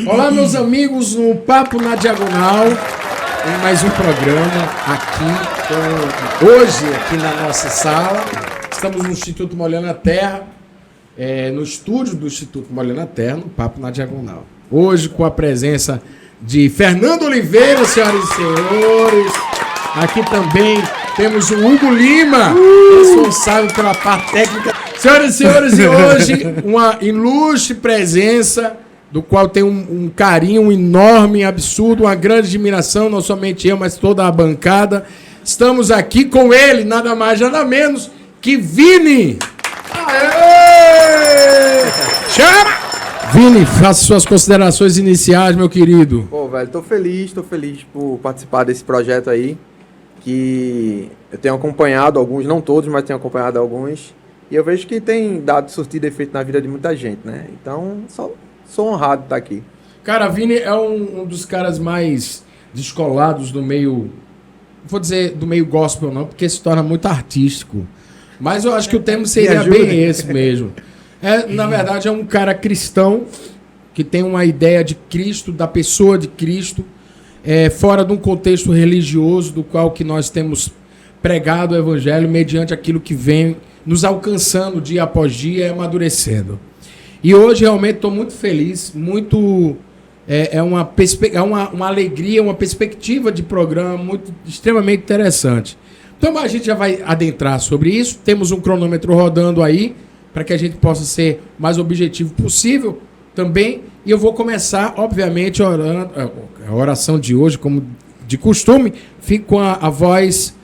Olá, meus amigos, no Papo na Diagonal, em mais um programa aqui, hoje aqui na nossa sala. Estamos no Instituto Molhando a Terra, no estúdio do Instituto Molhando a Terra, no Papo na Diagonal. Hoje com a presença de Fernando Oliveira, senhoras e senhores. Aqui também temos o Hugo Lima, responsável pela parte técnica. Senhoras e senhores, e hoje uma ilustre presença, do qual tem um carinho enorme, absurdo, uma grande admiração, não somente eu, mas toda a bancada. Estamos aqui com ele, nada mais, nada menos que Vini. Aê! Chama! Vini, faça suas considerações iniciais, meu querido. Pô, velho, tô feliz por participar desse projeto aí, que eu tenho acompanhado alguns, não todos, mas tenho acompanhado alguns, e eu vejo que tem dado surtido efeito na vida de muita gente, né? Então, sou honrado de estar aqui. Cara, Vini é um dos caras mais descolados do meio, não vou dizer do meio gospel não, porque se torna muito artístico, mas eu acho que o termo seria bem esse mesmo. Na verdade, é um cara cristão que tem uma ideia de Cristo, da pessoa de Cristo, fora de um contexto religioso do qual que nós temos pregado o evangelho mediante aquilo que vem nos alcançando dia após dia e amadurecendo. E hoje realmente estou muito feliz, uma alegria, uma perspectiva de programa extremamente interessante. Então a gente já vai adentrar sobre isso, temos um cronômetro rodando aí, para que a gente possa ser mais objetivo possível também. E eu vou começar, obviamente, orando. A oração de hoje, como de costume, fica com a voz,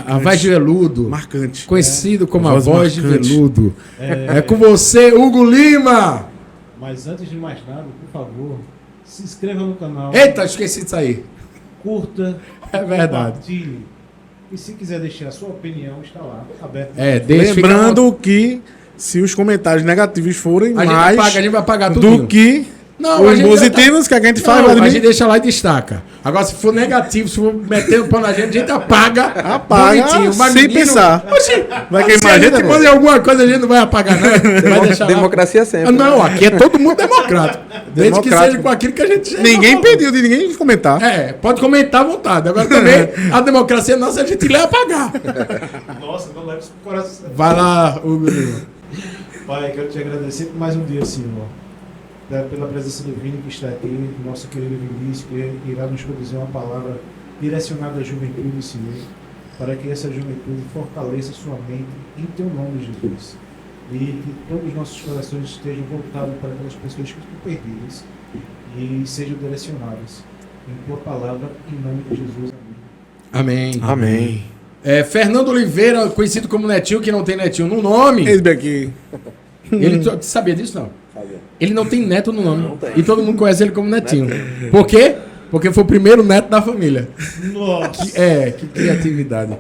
a voz de veludo. Marcante. Conhecido como a voz de veludo. É com você, Hugo Lima. Mas antes de mais nada, por favor, se inscreva no canal. Eita, esqueci disso aí. Curta. É verdade. Compartilhe. E se quiser deixar a sua opinião, está lá, aberto. Lembrando que se os comentários negativos forem a gente vai pagar tudo do que os positivos que a gente faz, a gente deixa lá e destaca. Agora, se for negativo, se for meter o pau na gente, a gente apaga sem pensar. Vai queimar a gente, quando alguma coisa a gente não vai apagar, não. Vai deixar democracia lá. sempre. Não, aqui é todo mundo democrático. Desde que seja com aquilo que a gente... Ninguém pediu de ninguém comentar. Pode comentar à vontade. Agora também, a democracia nossa, a gente lê a apagar. Nossa, não leve isso pro coração. Vai lá, Hugo. Pai, quero te agradecer por mais um dia, Senhor. Pela presença do Vini que está aqui, nosso querido Vinícius, que irá nos produzir uma palavra direcionada à juventude, Senhor, para que essa juventude fortaleça sua mente em teu nome, Jesus. E que todos os nossos corações estejam voltados para aquelas pessoas que estão perdidas e sejam direcionadas em tua palavra, em nome de Jesus. Amém. Amém. Fernando Oliveira, conhecido como Netinho, que não tem Netinho no nome. Esse aqui. Ele sabia disso, não? Sabia. Ele não tem neto no nome. Não tem. E todo mundo conhece ele como Netinho. Por quê? Porque foi o primeiro neto da família. Nossa! Que criatividade.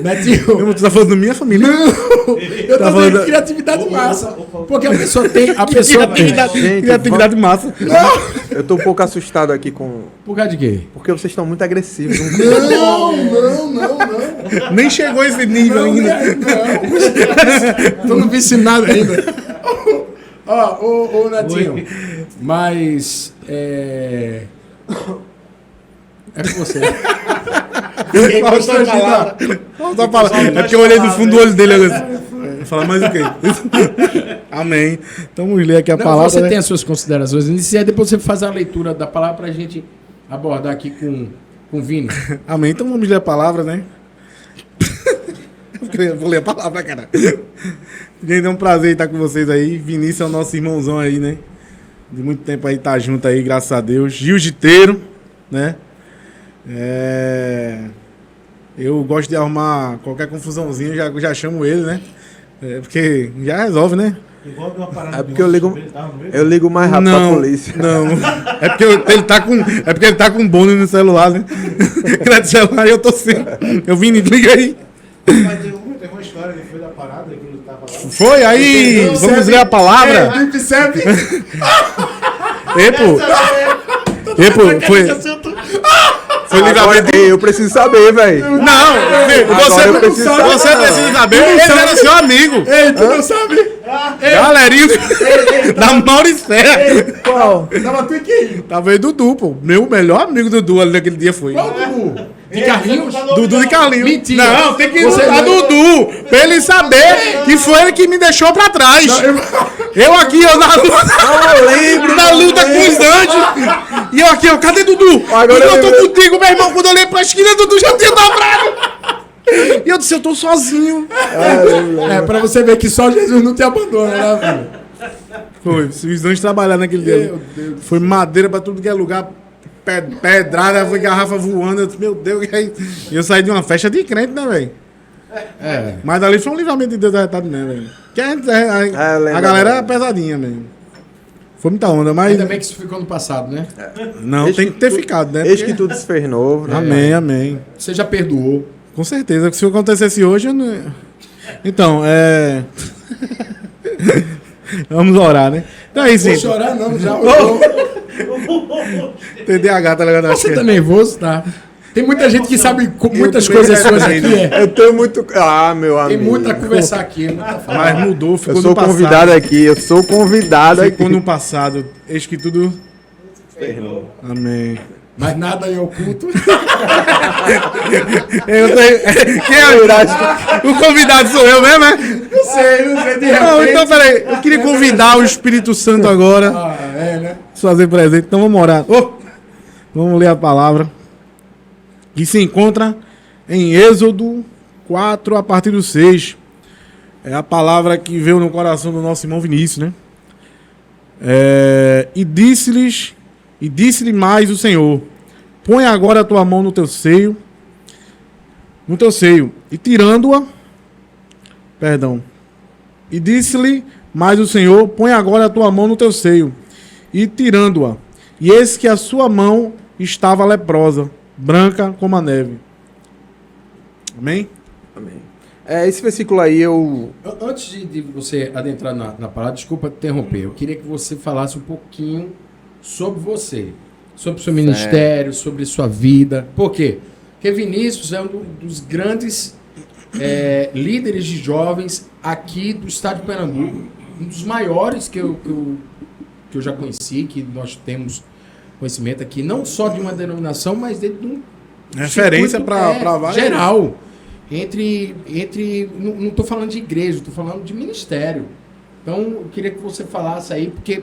Netinho. Tu tá falando da minha família? Não! Eu tô falando de criatividade massa. Porque a pessoa tem. Criatividade massa. Não! Eu tô um pouco assustado aqui com... Por causa de quê? Porque vocês estão muito agressivos. Não. Nem chegou a esse nível ainda. Não. Tô não vi nada ainda. Ô, Netinho. Mas. É com você. Falta a palavra. É porque eu olhei no fundo do olho dele. Vou falar mais o quê? Amém. Então vamos ler aqui a palavra. Você tem as suas considerações iniciais, depois você faz a leitura da palavra para a gente abordar aqui com o Vini. Amém. Então vamos ler a palavra, né? Vou ler a palavra, cara. Gente, é um prazer estar com vocês aí. Vinícius é o nosso irmãozão aí, né? De muito tempo aí, tá junto aí, graças a Deus. Jiu-jiteiro, né? Eu gosto de arrumar qualquer confusãozinha, já chamo ele, né? Porque já resolve, né? É porque eu ligo mais rápido pra polícia. Não, é porque ele tá com bônus no celular, né? Crédito celular eu tô sem. Eu vim, liga aí. Mas tem uma história, ele foi da parada, que ele tava lá. Foi, aí, vamos ler a palavra. Foi ligamento. Eu preciso saber, velho. Não, você precisa saber. Ele era seu amigo. Ei, tu não sabe? Galerinho da Mauricéia. Qual? Tava tu e quem? Tava aí Dudu, pô. Meu melhor amigo Dudu ali naquele dia foi. Qual Dudu? De Carlinhos? Dudu de Carlinhos. Mentira. Não, tem que Você lutar não- Dudu. Pra ele saber que foi ele que me deixou pra trás. Eu aqui, eu na luta. Eu lembro. Na luta com os anjos. E eu aqui, ó, cadê Dudu? Agora Dudu, eu eu tô lembrei. contigo, meu irmão. Quando eu olhei pra esquina, Dudu já tinha dobrado. E eu disse, eu tô sozinho. É, pra você ver que só Jesus não te abandona, né, filho? Foi, os anjos trabalharam naquele dia. Meu Deus. Foi madeira pra tudo que é lugar. Pedrada, foi garrafa voando. Eu disse, meu Deus, e aí? E eu saí de uma festa de crente, né, velho? É. Mas dali foi um livramento de Deus arretado mesmo, velho. Que eu lembro a galera é agora. pesadinha mesmo. Foi muita onda, mas. Ainda bem que isso ficou no passado, né? Não, Eis tem que ter ficado, né? Eis Porque- que tudo se fez novo, né? Amém, amém. Você já perdoou. Com certeza. Se acontecesse hoje, eu não. Então, Vamos orar, né? Então é isso, Vou gente. chorar não, já. TDAH, tá ligado? Você tá nervoso, tá? Tem muita gente que sabe muitas Eu coisas também, suas né? aqui, é. Eu tenho muito. Ah, meu Tem amigo. muito a conversar aqui, muita falar. Mas mudou, ficou Eu sou no passado. convidado aqui, eu sou convidado aqui. Ficou no passado. Eis que tudo. Amém. Mas nada é oculto. Quem é o convidado sou eu mesmo, é? Não sei, de Não, então peraí. Eu queria convidar o Espírito Santo agora. Ah, é, né? Se fazer presente. Então vamos orar. Vamos ler a palavra. Que se encontra em Êxodo 4, a partir do 6. É a palavra que veio no coração do nosso irmão Vinícius, né? E disse-lhe mais o Senhor: põe agora a tua mão no teu seio, e tirando-a, e disse-lhe mais o Senhor: põe agora a tua mão no teu seio, e tirando-a, e eis que a sua mão estava leprosa, branca como a neve. Amém? Amém. Esse versículo aí eu. Antes de você adentrar na palavra, desculpa te interromper, eu queria que você falasse um pouquinho sobre você, sobre o seu ministério, sobre sua vida. Por quê? Porque Vinícius é um dos grandes líderes de jovens aqui do estado de Pernambuco, um dos maiores que eu já conheci, que nós temos conhecimento aqui, não só de uma denominação, mas dentro de um Referência circuito, para várias. geral. Não estou falando de igreja, estou falando de ministério. Então, eu queria que você falasse aí, porque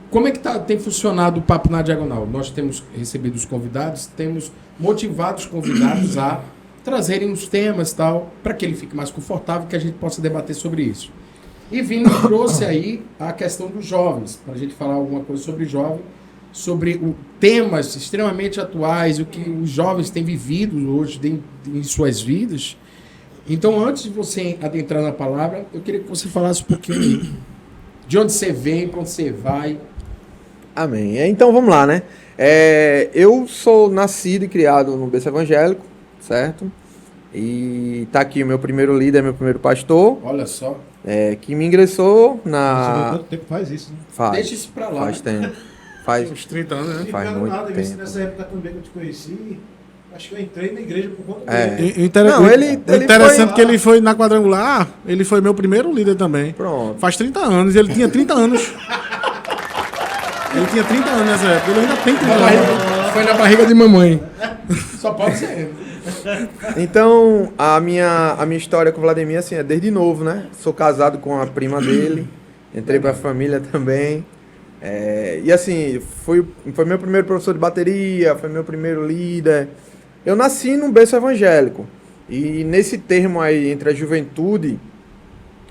como é que tem funcionado o Papo na Diagonal? Nós temos recebido os convidados, temos motivado os convidados a trazerem os temas e tal, para que ele fique mais confortável, que a gente possa debater sobre isso. E Vini trouxe aí a questão dos jovens, para a gente falar alguma coisa sobre jovem, sobre temas extremamente atuais, o que os jovens têm vivido hoje em suas vidas. Então, antes de você adentrar na palavra, eu queria que você falasse um pouquinho de onde você vem, para onde você vai. Amém. Então vamos lá, né? Eu sou nascido e criado no berço evangélico, certo? E tá aqui o meu primeiro líder, meu primeiro pastor, Olha só, que me ingressou Você na. quanto tempo faz isso, né? deixa isso para lá. Faz tempo. Faz. Uns 30 anos, né? Faz Não muito nada, Vinícius, tempo. nessa época também que eu te conheci, acho que eu entrei na igreja por conta É. dele. Não, ele Interessante foi- que ele foi na quadrangular, ele foi meu primeiro líder também. Pronto. Faz 30 anos, ele tinha 30 anos. Ele tinha 30 anos nessa época, ele ainda tem 30 anos. Foi na barriga de mamãe. Só pode ser. Então, a minha história com o Vladimir, assim, é desde novo, né? Sou casado com a prima dele, entrei pra família também. E assim, foi meu primeiro professor de bateria, foi meu primeiro líder. Eu nasci num berço evangélico. E nesse termo aí, entre a juventude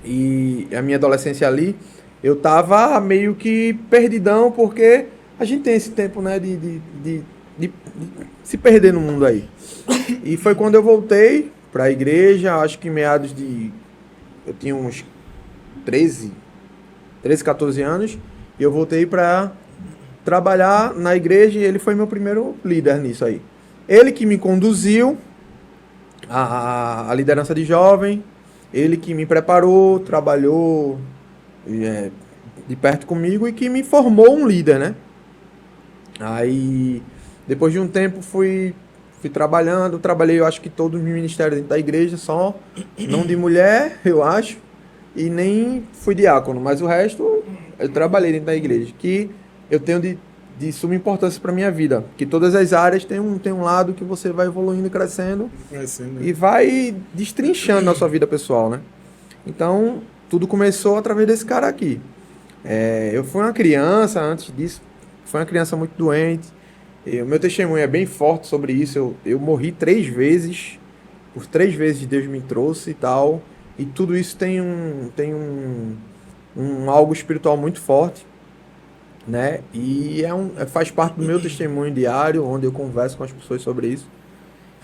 e a minha adolescência ali, eu tava meio que perdidão, porque a gente tem esse tempo, né, de se perder no mundo aí. E foi quando eu voltei para a igreja, acho que em meados de... Eu tinha uns 13, 14 anos, e eu voltei para trabalhar na igreja, e ele foi meu primeiro líder nisso aí. Ele que me conduziu a liderança de jovem, ele que me preparou, trabalhou de perto comigo e que me formou um líder, né? Aí, depois de um tempo, fui trabalhei, eu acho que todos os ministérios dentro da igreja, só não de mulher, eu acho. e nem fui diácono, mas o resto eu trabalhei dentro da igreja, que eu tenho de suma importância para minha vida, que todas as áreas tem um lado que você vai evoluindo e crescendo e vai destrinchando na sua vida pessoal, né? Então, tudo começou através desse cara aqui. Eu fui uma criança, antes disso, fui uma criança muito doente. O meu testemunho é bem forte sobre isso. Eu morri 3 vezes, por 3 vezes Deus me trouxe e tal. E tudo isso tem um algo espiritual muito forte, né? E faz parte do meu testemunho diário, onde eu converso com as pessoas sobre isso.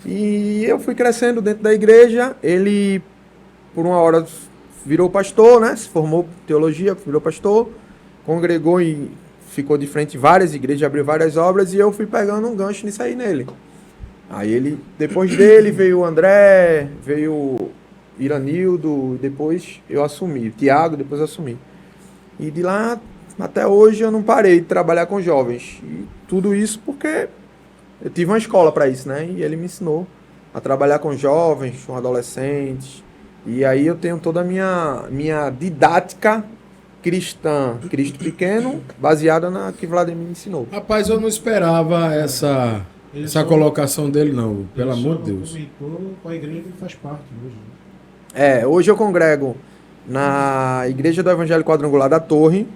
E eu fui crescendo dentro da igreja. Ele, por uma hora, virou pastor, né? Se formou em teologia, virou pastor, congregou e ficou de frente de várias igrejas, abriu várias obras, e eu fui pegando um gancho nisso aí nele. Aí ele, depois dele, veio o André, veio o Iranildo, depois eu assumi, Tiago, depois eu assumi. E de lá até hoje eu não parei de trabalhar com jovens. E tudo isso porque eu tive uma escola para isso, né? E ele me ensinou a trabalhar com jovens, com adolescentes. E aí eu tenho toda a minha didática cristã, Cristo pequeno, baseada na que Vladimir me ensinou. Rapaz, eu não esperava essa colocação dele, não. Pelo amor de Deus. Comentou com a igreja que ele faz parte hoje. Né? Hoje eu congrego na Igreja do Evangelho Quadrangular da Torre,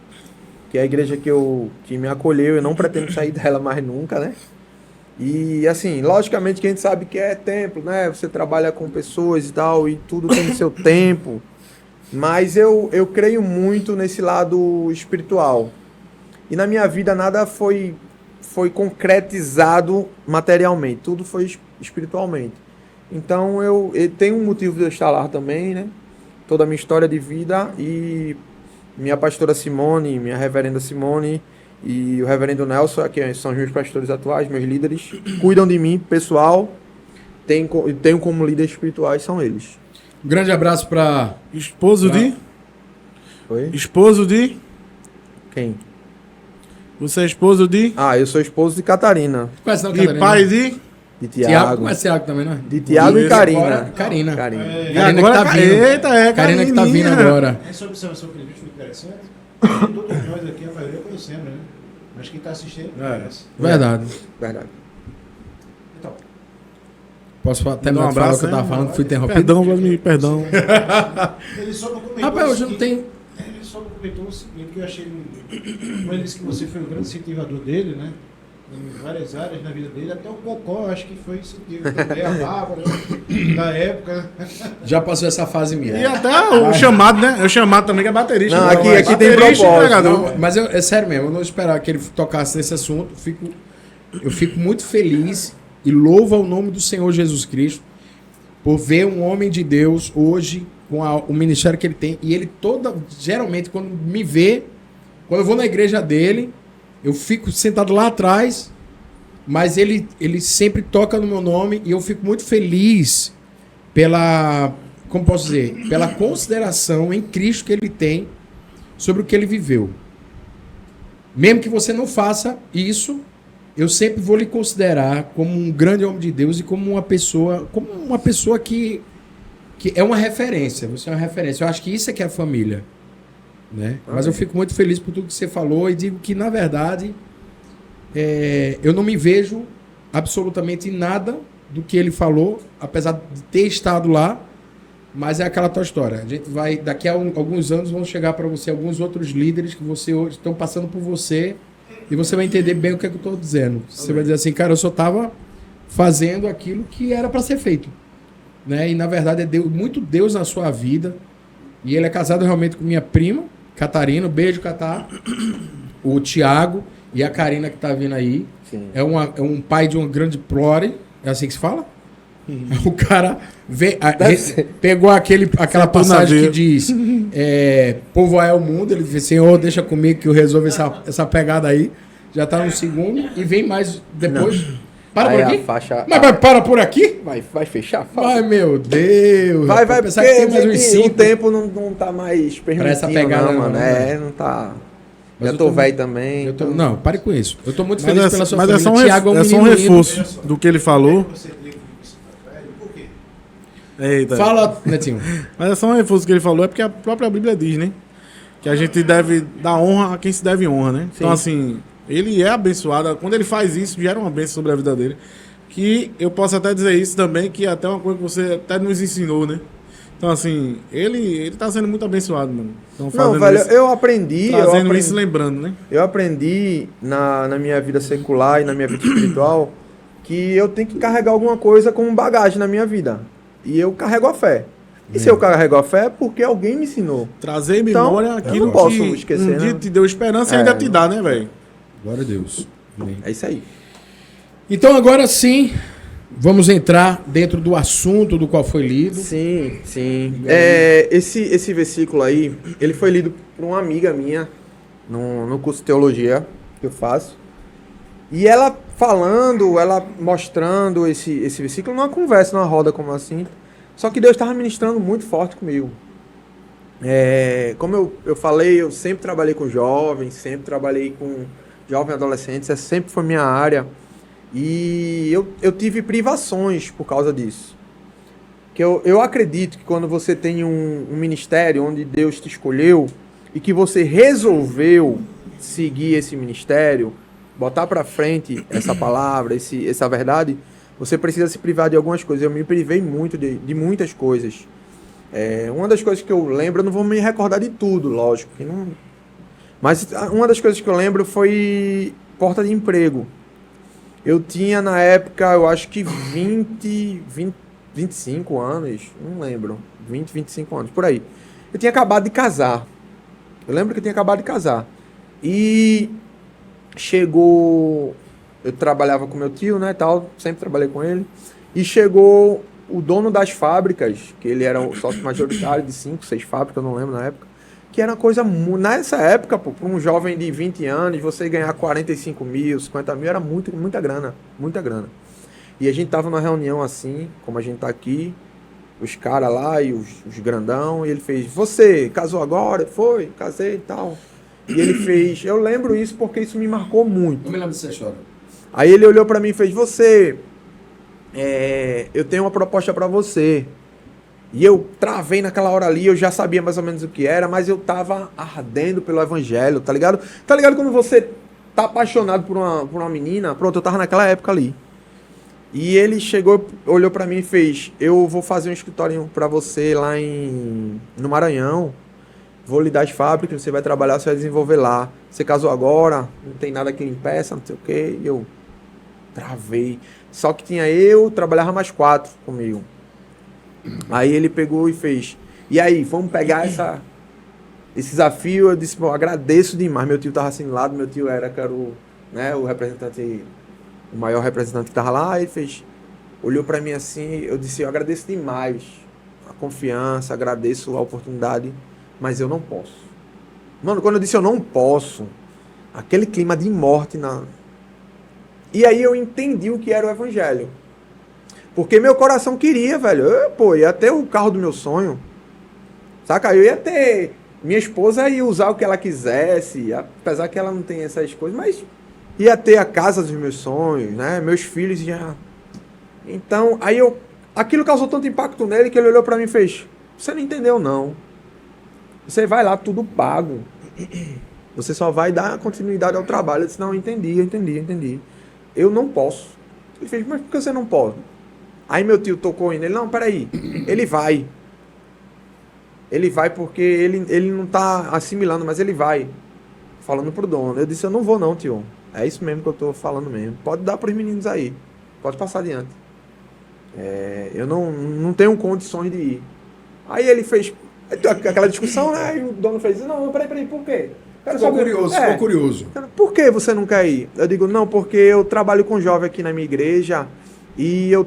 que é a igreja que me acolheu. Eu não pretendo sair dela mais nunca, né? E assim, logicamente que a gente sabe que é templo, né? Você trabalha com pessoas e tal, e tudo tem seu tempo. Mas eu creio muito nesse lado espiritual. E na minha vida nada foi concretizado materialmente, tudo foi espiritualmente. Então eu tenho um motivo de eu estar lá também, né? Toda a minha história de vida, e minha pastora Simone, minha reverenda Simone e o reverendo Nelson, que são os meus pastores atuais, meus líderes, cuidam de mim, pessoal, tenho como líderes espirituais, são eles. Um grande abraço para Esposo de? Oi? Esposo de? Quem? Você é esposo de? Eu sou esposo de Catarina, Conhece não, E Catarina? pai de? de Tiago. Tiago, Conhece Tiago também, não é? de Tiago e Karina. Karina. Karina. E Karina agora, que tá vindo. eita, Karina que tá vindo Carininha. agora. Essa observação que ele fez foi interessante. Todos nós aqui, a maioria conhecemos, né? Mas quem está assistindo não conhece. Verdade. Verdade. Então, Posso terminar Dá um de falar o abraço, que eu tava né? falando, que fui interrompido? Perdão, Vladimir, perdão. ele só não comentou. Rapaz, o hoje não seguinte, tem... Ele só não comentou o seguinte, que eu achei. Quando ele disse que você foi o grande incentivador dele, né? Em várias áreas na vida dele, até o Cocó, acho que foi incentivo também, a Bárbara, na época. Já passou essa fase minha. E até o chamado, né? É o chamado também, que é baterista. Não, né? aqui tem Baterista e propósito. pregador. Não, mas é sério mesmo, eu não esperava que ele tocasse nesse assunto. Eu fico muito feliz e louvo ao nome do Senhor Jesus Cristo por ver um homem de Deus hoje com o ministério que ele tem. E ele geralmente, quando me vê, quando eu vou na igreja dele, eu fico sentado lá atrás, mas ele sempre toca no meu nome, e eu fico muito feliz como posso dizer, pela consideração em Cristo que ele tem sobre o que ele viveu. Mesmo que você não faça isso, eu sempre vou lhe considerar como um grande homem de Deus e como uma pessoa que é uma referência. Você é uma referência. Eu acho que isso é que é a família, né? Mas eu fico muito feliz por tudo que você falou e digo que, na verdade, eu não me vejo absolutamente em nada do que ele falou, apesar de ter estado lá, mas é aquela tua história. A gente vai, daqui a alguns anos, vão chegar para você alguns outros líderes que você hoje estão passando por você, e você vai entender bem o que é que eu estou dizendo. Você vai dizer assim, cara, eu só estava fazendo aquilo que era para ser feito, né? E na verdade é Deus, muito Deus na sua vida. E ele é casado realmente com minha prima, Catarina. Beijo, Catar. O Tiago e a Karina que tá vindo aí. Sim. É um pai de uma grande prole. É assim que se fala? O cara pegou aquela passagem que diz povoar o mundo. Ele disse, Senhor, deixa comigo que eu resolvo essa pegada aí. Já tá no segundo e vem mais depois. Não. Para Aí por a aqui? faixa- Mas para por aqui? Vai fechar? Ai, meu Deus. Vai, Eu pensava porque que tem mais uns o 5. tempo não tá mais permitindo, essa pegada não, mano. não, né? Não tá. Mas Já eu tô tô- velho também. Então, não, pare com isso. Eu tô muito Mas feliz pela sua mas família. é só um, Thiago é um é só um menino lindo. reforço do que ele falou. Você tem que você tá velho, por quê? Eita. Fala, Netinho. Mas é só um reforço que ele falou, é porque a própria Bíblia diz, né? Que a gente deve dar honra a quem se deve honra, né? Então, assim, ele é abençoado. Quando ele faz isso, gera uma bênção sobre a vida dele. Que eu posso até dizer isso também, que é até uma coisa que você até nos ensinou, né? Então, assim, ele tá sendo muito abençoado, mano. Então, Não, velho, isso, eu aprendi... trazendo isso, lembrando, né? Eu aprendi na minha vida secular e na minha vida espiritual que eu tenho que carregar alguma coisa como bagagem na minha vida. E eu carrego a fé. E se eu carrego a fé é porque alguém me ensinou. Trazer em Então, memória eu aquilo não posso que esquecer, um dia né? te deu esperança e ainda te dá, né, velho? Glória a Deus. Amém. É isso aí. Então agora sim, vamos entrar dentro do assunto do qual foi lido. Sim, sim. Esse versículo aí, ele foi lido por uma amiga minha no curso de teologia que eu faço. E ela falando, ela mostrando esse versículo numa conversa, numa roda como assim. Só que Deus estava ministrando muito forte comigo. Como eu falei, eu sempre trabalhei com jovens, sempre trabalhei com jovens e adolescentes, essa sempre foi minha área. E eu tive privações por causa disso. Que eu acredito que quando você tem um ministério onde Deus te escolheu e que você resolveu seguir esse ministério, botar pra frente essa palavra, essa verdade, você precisa se privar de algumas coisas. Eu me privei muito de muitas coisas. Uma das coisas que eu lembro, eu não vou me recordar de tudo, lógico. Que não... Mas uma das coisas que eu lembro foi porta de emprego. Eu tinha na época, eu acho que 25 anos, não lembro, 20, 25 anos, por aí. Eu tinha acabado de casar. Eu lembro que eu tinha acabado de casar. E chegou... Eu trabalhava com meu tio, né, tal, sempre trabalhei com ele. E chegou o dono das fábricas, que ele era o sócio majoritário de 5, 6 fábricas, eu não lembro na época. Que era uma coisa... Nessa época, pô, para um jovem de 20 anos, você ganhar 45 mil, 50 mil, era muita grana. Muita grana. E a gente tava numa reunião assim, como a gente tá aqui, os caras lá e os grandão, e ele fez, você casou agora? Foi, casei e tal. E ele fez, eu lembro isso porque isso me marcou muito. Não me lembro dessa história. Aí ele olhou pra mim e fez, eu tenho uma proposta pra você. E eu travei naquela hora ali, eu já sabia mais ou menos o que era, mas eu tava ardendo pelo evangelho, tá ligado? Tá ligado quando você tá apaixonado por uma menina? Pronto, eu tava naquela época ali. E ele chegou, olhou pra mim e fez, eu vou fazer um escritório pra você lá no Maranhão, vou lhe dar as fábricas, você vai trabalhar, você vai desenvolver lá. Você casou agora, não tem nada que lhe impeça, não sei o quê. E eu travei. Só que trabalhava mais 4 comigo. Aí ele pegou e fez, e aí, vamos pegar esse desafio. Eu disse, bom, agradeço demais. Meu tio tava assim do lado, meu tio era o representante, o maior representante que tava lá. Ele fez, olhou pra mim assim, eu disse, eu agradeço demais a confiança, agradeço a oportunidade, mas eu não posso. Mano, quando eu disse eu não posso, aquele clima de morte E aí eu entendi o que era o evangelho. Porque meu coração queria, velho. Eu ia ter o carro do meu sonho. Saca? Eu ia ter... Minha esposa ia usar o que ela quisesse, apesar que ela não tem essas coisas, mas ia ter a casa dos meus sonhos, né? Meus filhos já... Então, aquilo causou tanto impacto nele que ele olhou pra mim e fez, você não entendeu, não. Você vai lá, tudo pago. Você só vai dar continuidade ao trabalho. Eu disse, não, eu entendi. Eu não posso. Ele fez, mas por que você não pode? Aí meu tio tocou nele, não, peraí, ele vai. Ele vai porque ele não tá assimilando, mas ele vai. Falando pro dono. Eu disse, eu não vou não, tio. É isso mesmo que eu tô falando mesmo. Pode dar pros meninos aí. Pode passar adiante. Eu não tenho condições de ir. Aí ele fez aquela discussão, né? E o dono fez, não, peraí, por quê? Ficou curioso. Por que você não quer ir? Eu digo, não, porque eu trabalho com jovem aqui na minha igreja e eu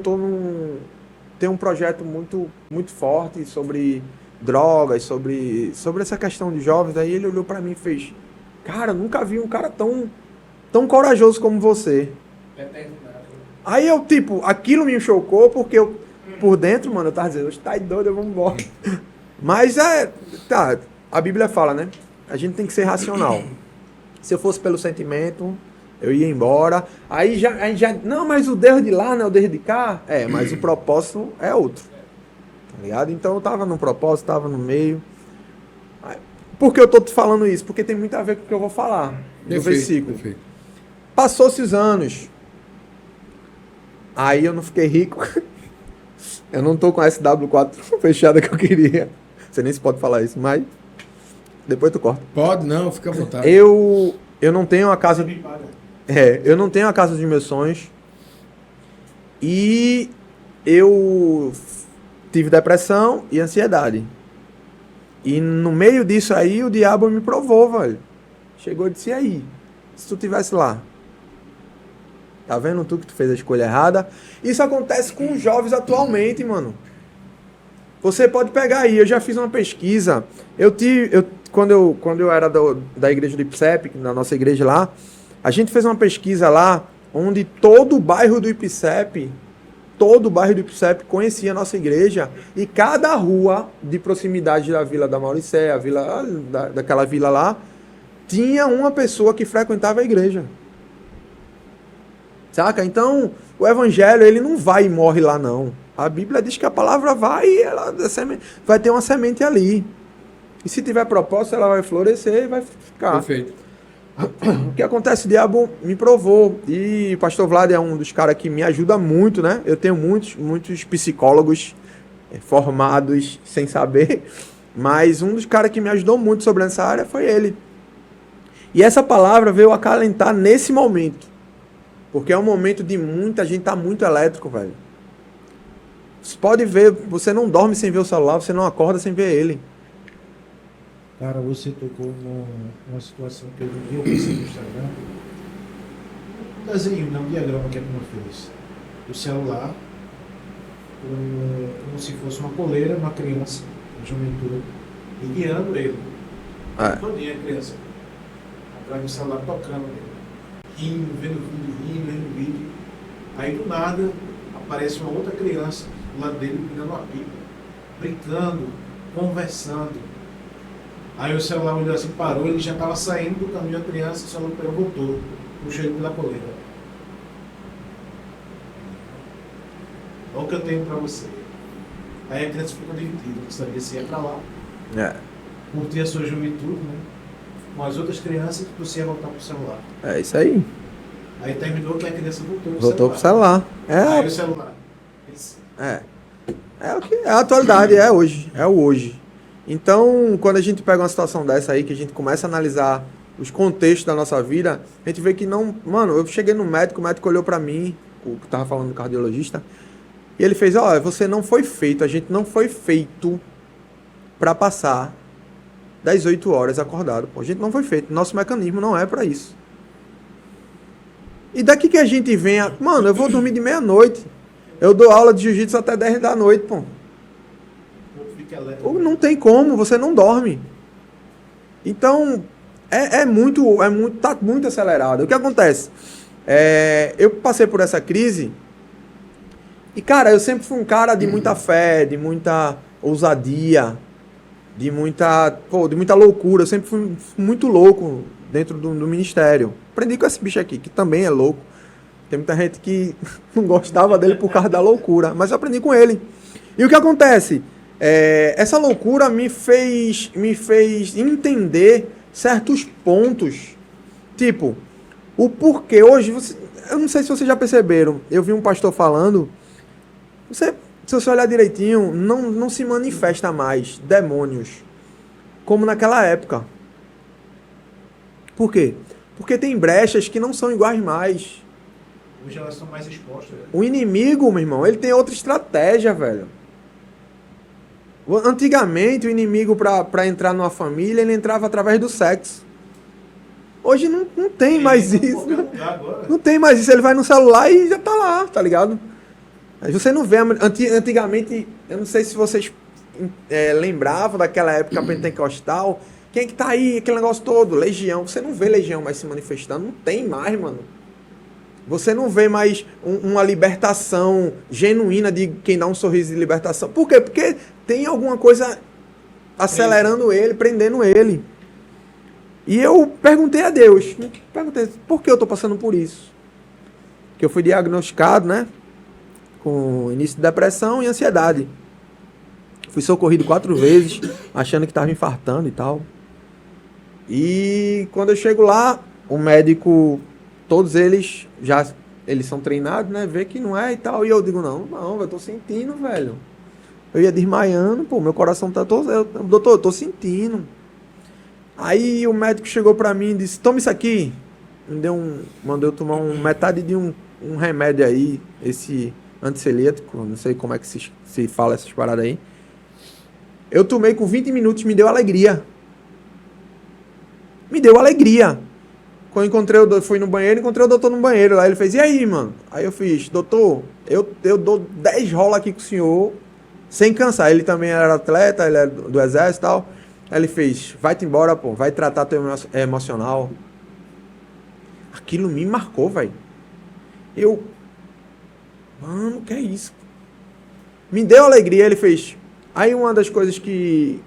tenho um projeto muito, muito forte sobre drogas, sobre essa questão de jovens. Aí ele olhou pra mim e fez, cara, nunca vi um cara tão corajoso como você. Aí eu, aquilo me chocou porque eu, por dentro, mano, eu tava dizendo, hoje tá doido, eu vou embora. Mas a Bíblia fala, né? A gente tem que ser racional. Se eu fosse pelo sentimento, eu ia embora. Aí já não, mas o Deus de lá não é o Deus de cá. Mas o propósito é outro. Tá ligado? Então eu tava no propósito, tava no meio. Por que eu tô te falando isso? Porque tem muito a ver com o que eu vou falar no versículo. Perfeito. Passou-se os anos. Aí eu não fiquei rico. Eu não tô com a SW4 fechada que eu queria. Você nem se pode falar isso, mas depois tu corta. Pode, não, fica à vontade. Eu não tenho a casa. Me paga. Eu não tenho a casa dos meus sonhos. E eu tive depressão e ansiedade. E no meio disso aí, o diabo me provou, velho. Chegou e disse, e aí? Se tu tivesse lá? Tá vendo tu que tu fez a escolha errada? Isso acontece com os jovens atualmente, mano. Você pode pegar aí, eu já fiz uma pesquisa. Quando eu era da igreja do IPSEP, na nossa igreja lá, a gente fez uma pesquisa lá, onde todo o bairro do IPSEP conhecia a nossa igreja, e cada rua de proximidade da Vila da Mauricé, a vila, daquela vila lá, tinha uma pessoa que frequentava a igreja. Saca? Então, o evangelho, ele não vai e morre lá, não. A Bíblia diz que a palavra vai e ela vai ter uma semente ali. E se tiver propósito, ela vai florescer e vai ficar. Perfeito. O que acontece? O diabo me provou. E o pastor Vlad é um dos caras que me ajuda muito, né? Eu tenho muitos psicólogos formados sem saber. Mas um dos caras que me ajudou muito sobre essa área foi ele. E essa palavra veio acalentar nesse momento. Porque é um momento de muita gente tá muito elétrico, velho. Você pode ver, você não dorme sem ver o celular, você não acorda sem ver ele. Cara, você tocou numa situação que eu pensei no Instagram. Um desenho, um diagrama que a turma fez. O celular, como se fosse uma coleira, uma criança, uma juventude, e guiando ele. Todinha a criança. Atrás do celular tocando ele. Rindo, vendo vídeo. Aí do nada aparece uma outra criança do lado dele pegando uma pipa, brincando, conversando. Aí o celular olhou assim, parou, ele já estava saindo do caminho da criança, o celular pegou, voltou, puxou ele pela coleira. Olha o que eu tenho para você. Aí a criança ficou dividida, não sabia se ia para lá, curtir a sua juventude, né? Com as outras crianças, você ia voltar pro celular. É isso aí. Aí terminou que a criança Voltou pro celular. Aí o celular. É o que é a atualidade, é hoje. É o hoje. Então, quando a gente pega uma situação dessa aí, que a gente começa a analisar os contextos da nossa vida, a gente vê que não... Mano, eu cheguei no médico, o médico olhou pra mim, o que tava falando do cardiologista, e ele fez, você não foi feito, a gente não foi feito pra passar 18 horas acordado. Pô, a gente não foi feito. Nosso mecanismo não é pra isso. E daqui que a gente venha... Mano, eu vou dormir de meia-noite. Eu dou aula de jiu-jitsu até 10 da noite, pô. Não tem como, você não dorme. Então, tá muito acelerado. O que acontece? Eu passei por essa crise e, cara, eu sempre fui um cara de muita fé, de muita ousadia, de muita loucura. Eu sempre fui muito louco dentro do ministério. Aprendi com esse bicho aqui, que também é louco. Tem muita gente que não gostava dele por causa da loucura, mas eu aprendi com ele. E o que acontece? Essa loucura me fez entender certos pontos. Tipo, o porquê hoje... eu não sei se vocês já perceberam. Eu vi um pastor falando... se você olhar direitinho, não se manifesta mais demônios como naquela época. Por quê? Porque tem brechas que não são iguais mais. Hoje elas são mais expostas. Né? O inimigo, meu irmão, ele tem outra estratégia, velho. Antigamente, o inimigo, para entrar numa família, ele entrava através do sexo. Hoje não tem mais isso. Não tem mais isso. Ele vai no celular e já tá lá, tá ligado? Aí você não vê. Antigamente, eu não sei se vocês lembravam daquela época pentecostal. Quem é que tá aí? Aquele negócio todo. Legião. Você não vê Legião mais se manifestando. Não tem mais, mano. Você não vê mais uma libertação genuína de quem dá um sorriso de libertação. Por quê? Porque tem alguma coisa acelerando ele, prendendo ele. E eu perguntei a Deus, por que eu estou passando por isso? Porque eu fui diagnosticado, né, com início de depressão e ansiedade. Fui socorrido 4 vezes, achando que estava infartando e tal. E quando eu chego lá, o médico, todos eles são treinados, né? Vê que não é e tal. E eu digo, não, eu tô sentindo, velho. Eu ia desmaiando, pô, meu coração tá todo... doutor, eu tô sentindo. Aí o médico chegou pra mim e disse, toma isso aqui. Mandou eu tomar metade de um remédio aí, esse antisselético, não sei como é que se fala essas paradas aí. Eu tomei com 20 minutos, me deu alegria. Me deu alegria. Quando fui no banheiro, encontrei o doutor no banheiro. Lá ele fez, e aí, mano? Aí eu fiz, doutor, eu dou 10 rolas aqui com o senhor, sem cansar. Ele também era atleta, ele era do exército e tal. Aí ele fez, vai-te embora, pô, vai tratar teu emocional. Aquilo me marcou, velho. Mano, que é isso? Me deu alegria, ele fez. Aí uma das coisas que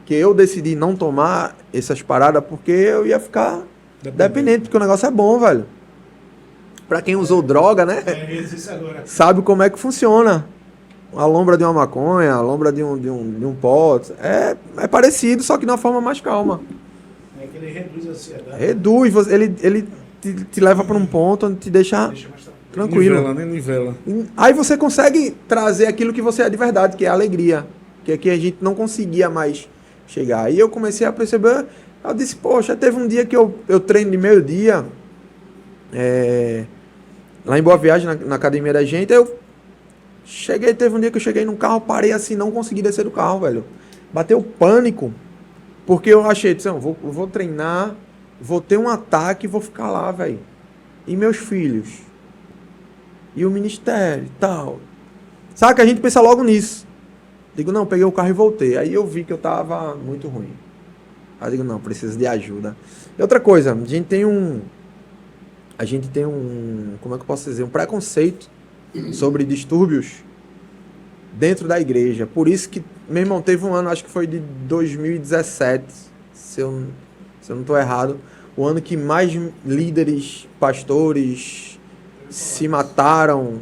eu decidi não tomar essas paradas, porque eu ia ficar dependente, porque o negócio é bom, velho. Pra quem usou droga, né? Sabe como é que funciona. A lombra de uma maconha, a lombra de um pó. É parecido, só que de uma forma mais calma. É que ele reduz a ansiedade. Reduz, ele te leva para um ponto onde te deixa tranquilo. Nivela. Aí você consegue trazer aquilo que você é de verdade, que é a alegria. Que aqui a gente não conseguia mais chegar. Aí eu comecei a perceber, eu disse, poxa, teve um dia que eu treino de meio-dia, lá em Boa Viagem, na academia da gente, teve um dia que eu cheguei num carro, parei assim, não consegui descer do carro, velho. Bateu pânico, porque eu achei, eu vou treinar, vou ter um ataque e vou ficar lá, velho. E meus filhos? E o ministério e tal. Sabe que a gente pensa logo nisso. Digo, não, peguei o carro e voltei. Aí eu vi que eu tava muito ruim. Aí eu digo, não, preciso de ajuda. E outra coisa, a gente tem um, como é que eu posso dizer, um preconceito sobre distúrbios dentro da igreja. Por isso que, meu irmão, teve um ano, acho que foi de 2017, se eu não estou errado, o ano que mais líderes, pastores se mataram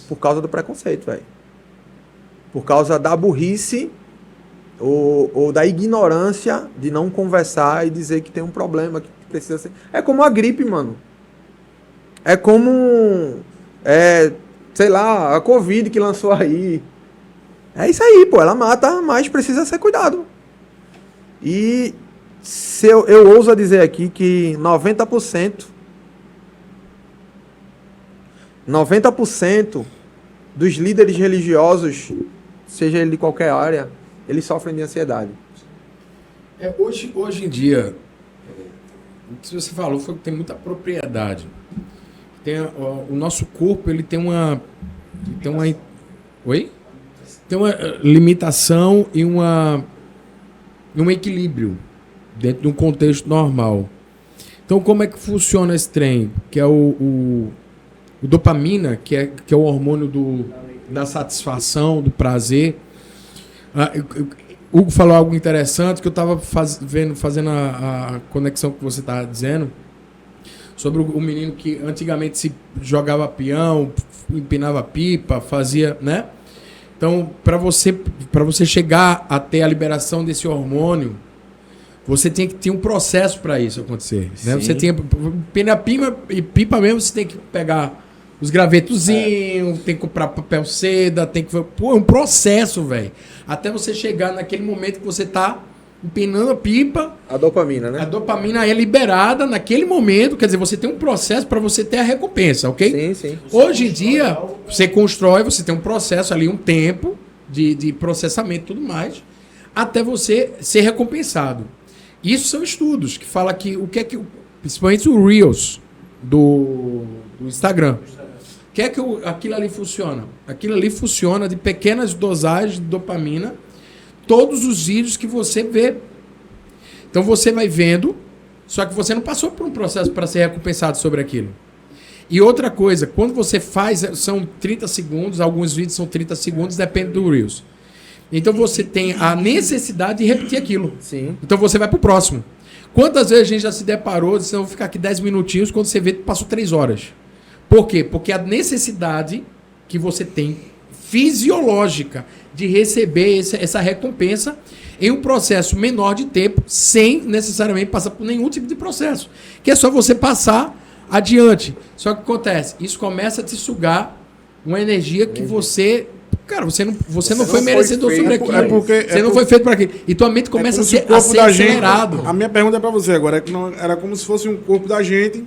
por causa do preconceito, velho. Por causa da burrice ou da ignorância de não conversar e dizer que tem um problema, que precisa ser... É como a gripe, mano. É como... sei lá, a Covid que lançou aí. É isso aí, pô. Ela mata, mas precisa ser cuidado. E eu ouso dizer aqui que 90% dos líderes religiosos, seja ele de qualquer área, eles sofrem de ansiedade. Hoje em dia, se você falou, tem muita propriedade. O nosso corpo, ele tem uma limitação e um equilíbrio dentro de um contexto normal. Então, como é que funciona esse trem? Que é o dopamina, que é o hormônio da satisfação, do prazer. Hugo falou algo interessante que eu estava fazendo a conexão que você está dizendo sobre o menino que antigamente se jogava peão, empinava pipa, fazia, né? Então, para você chegar até a liberação desse hormônio, você tem que ter um processo para isso acontecer. Né? Você tem empinar pipa mesmo, você tem que pegar os gravetozinhos, tem que comprar papel seda, tem que... Pô, é um processo, velho. Até você chegar naquele momento que você tá empinando a pipa. A dopamina, né? A dopamina é liberada naquele momento, quer dizer, você tem um processo para você ter a recompensa, ok? Sim, sim. Hoje em dia, você constrói, você tem um processo ali, um tempo de processamento e tudo mais, até você ser recompensado. Isso são estudos que falam que o que é que... Principalmente o Reels do Instagram. O que é que aquilo ali funciona? Aquilo ali funciona de pequenas dosagens de dopamina todos os vídeos que você vê. Então você vai vendo, só que você não passou por um processo para ser recompensado sobre aquilo. E outra coisa, quando você faz, são 30 segundos, alguns vídeos são 30 segundos, depende do Reels. Então você tem a necessidade de repetir aquilo. Sim. Então você vai pro próximo. Quantas vezes a gente já se deparou, disse, eu vou ficar aqui 10 minutinhos, quando você vê, passou 3 horas. Por quê? Porque a necessidade que você tem fisiológica de receber essa recompensa em um processo menor de tempo, sem necessariamente passar por nenhum tipo de processo. Que é só você passar adiante. Só que acontece, isso começa a te sugar uma energia que você... Cara, você não foi merecedor sobre aquilo. Você não foi feito para aquilo. E tua mente começa a ser acelerado. A minha pergunta é para você agora. Era como se fosse um corpo da gente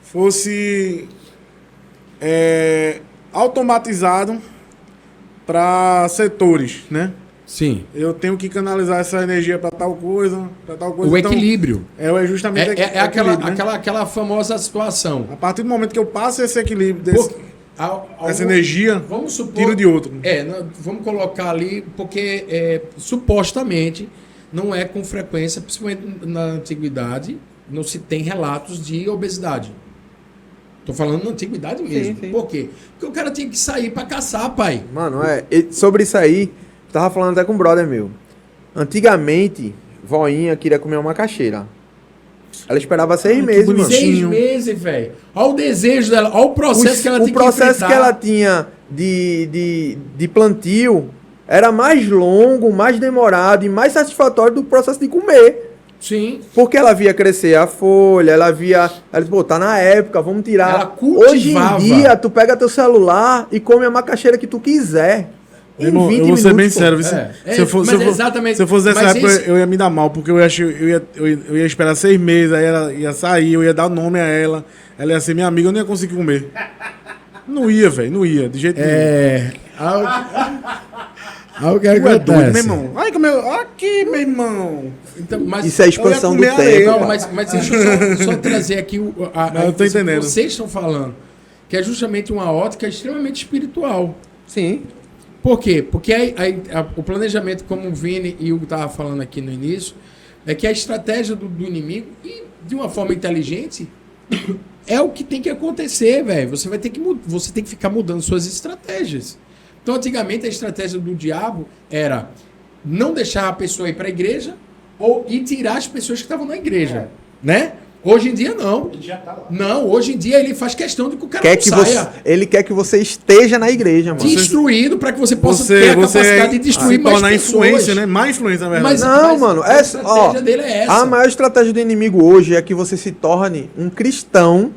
fosse automatizado para setores, né? Sim. Eu tenho que canalizar essa energia para tal coisa, para tal coisa. O equilíbrio. É justamente aquela famosa situação. A partir do momento que eu passo esse equilíbrio, essa energia, vamos supor, tiro de outro. Vamos colocar ali, porque supostamente não é com frequência, principalmente na antiguidade, não se tem relatos de obesidade. Tô falando na antiguidade mesmo. Sim. Por quê? Porque o cara tinha que sair para caçar, pai. Mano, sobre isso aí, tava falando até com um brother meu. Antigamente, voinha queria comer uma macaxeira. Ela esperava 6 meses, mano. 6 meses, velho. Olha o desejo dela, olha o processo que ela tinha que enfrentar. O processo que ela tinha de plantio era mais longo, mais demorado e mais satisfatório do processo de comer. Sim. Porque ela via crescer a folha, ela disse, pô, tá na época, vamos tirar. Ela cultivava. Hoje em dia, tu pega teu celular e come a macaxeira que tu quiser. Eu vou ser bem sério. Se eu fosse nessa época, eu ia me dar mal, porque eu ia esperar 6 meses, aí ela ia sair, eu ia dar nome a ela ia ser minha amiga, eu não ia conseguir comer. Não ia, velho, não ia, de jeito nenhum. O que é doido, meu irmão. Aqui, meu irmão. Então, isso é expansão do tempo. Não, mas deixa eu só trazer aqui eu tô entendendo. Vocês estão falando, que é justamente uma ótica extremamente espiritual. Sim. Por quê? Porque o planejamento, como o Vini e o Hugo estavam falando aqui no início, é que a estratégia do inimigo, e de uma forma inteligente, é o que tem que acontecer, velho. Você tem que ficar mudando suas estratégias. Então, antigamente, a estratégia do diabo era não deixar a pessoa ir para a igreja e tirar as pessoas que estavam na igreja, né? Hoje em dia, não. Ele já tá lá. Não, hoje em dia ele faz questão de que o cara não saia. Ele quer que você esteja na igreja, mano. Destruído para que você possa ter a capacidade de destruir mais pessoas. Influência, né? Mais influência, na verdade. Mano. A estratégia dele é essa. A maior estratégia do inimigo hoje é que você se torne um cristão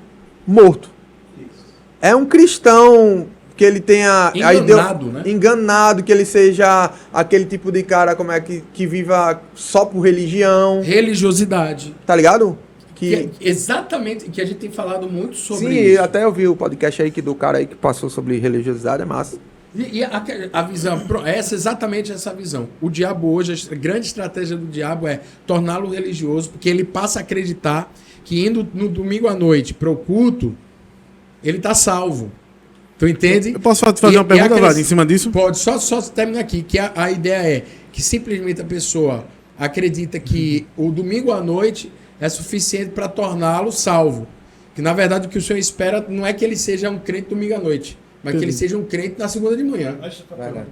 morto. Isso. É um cristão que ele tenha... Enganado, que ele seja aquele tipo de cara que viva só por religião. Religiosidade. Tá ligado? Exatamente, que a gente tem falado muito sobre isso. Sim, até eu vi o podcast aí do cara aí que passou sobre religiosidade, é massa. E a visão, exatamente essa visão. O diabo hoje, a grande estratégia do diabo é torná-lo religioso, porque ele passa a acreditar que indo no domingo à noite para o culto, ele está salvo. Tu entende? Eu posso fazer uma pergunta, Vlad, em cima disso? Pode, só terminar aqui, que a ideia é que simplesmente a pessoa acredita que o domingo à noite é suficiente para torná-lo salvo. Que, na verdade, o que o senhor espera não é que ele seja um crente domingo à noite, mas que ele seja um crente na segunda de manhã.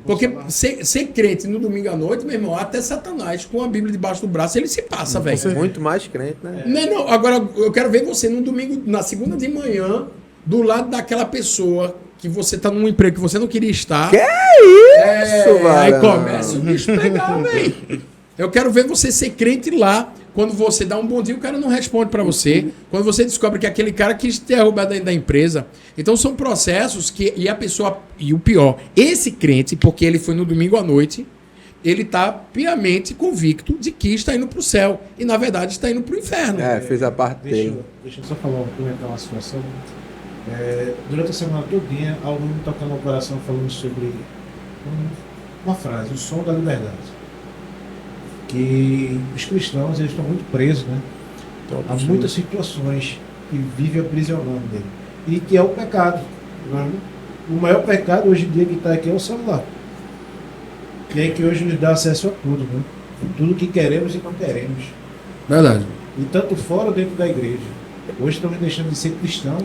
Porque ser crente no domingo à noite, meu irmão, até Satanás, com a Bíblia debaixo do braço, ele se passa, velho. Muito mais crente, né? Não, agora, eu quero ver você no domingo, na segunda de manhã, do lado daquela pessoa que você tá num emprego que você não queria estar. Que isso, velho? Aí começa o bicho pegar, velho. Eu quero ver você ser crente lá. Quando você dá um bom dia, o cara não responde para você. Quando você descobre que aquele cara quis te derrubar da empresa. Então são processos que... E a pessoa... E o pior, esse crente, porque ele foi no domingo à noite, ele está piamente convicto de que está indo para o céu. E, na verdade, está indo para o inferno. Fez a parte dele. Deixa eu só comentar uma situação. Durante a semana todinha, alguém me tocando no coração falando sobre uma frase, o som da liberdade. Que os cristãos eles estão muito presos, né? Há muitas situações que vivem aprisionando dele. E que é o pecado. Né? O maior pecado hoje em dia que está aqui é o celular. Que é que hoje nos dá acesso a tudo, né? Tudo que queremos e não queremos. Verdade. E tanto fora ou dentro da igreja. Hoje estamos deixando de ser cristãos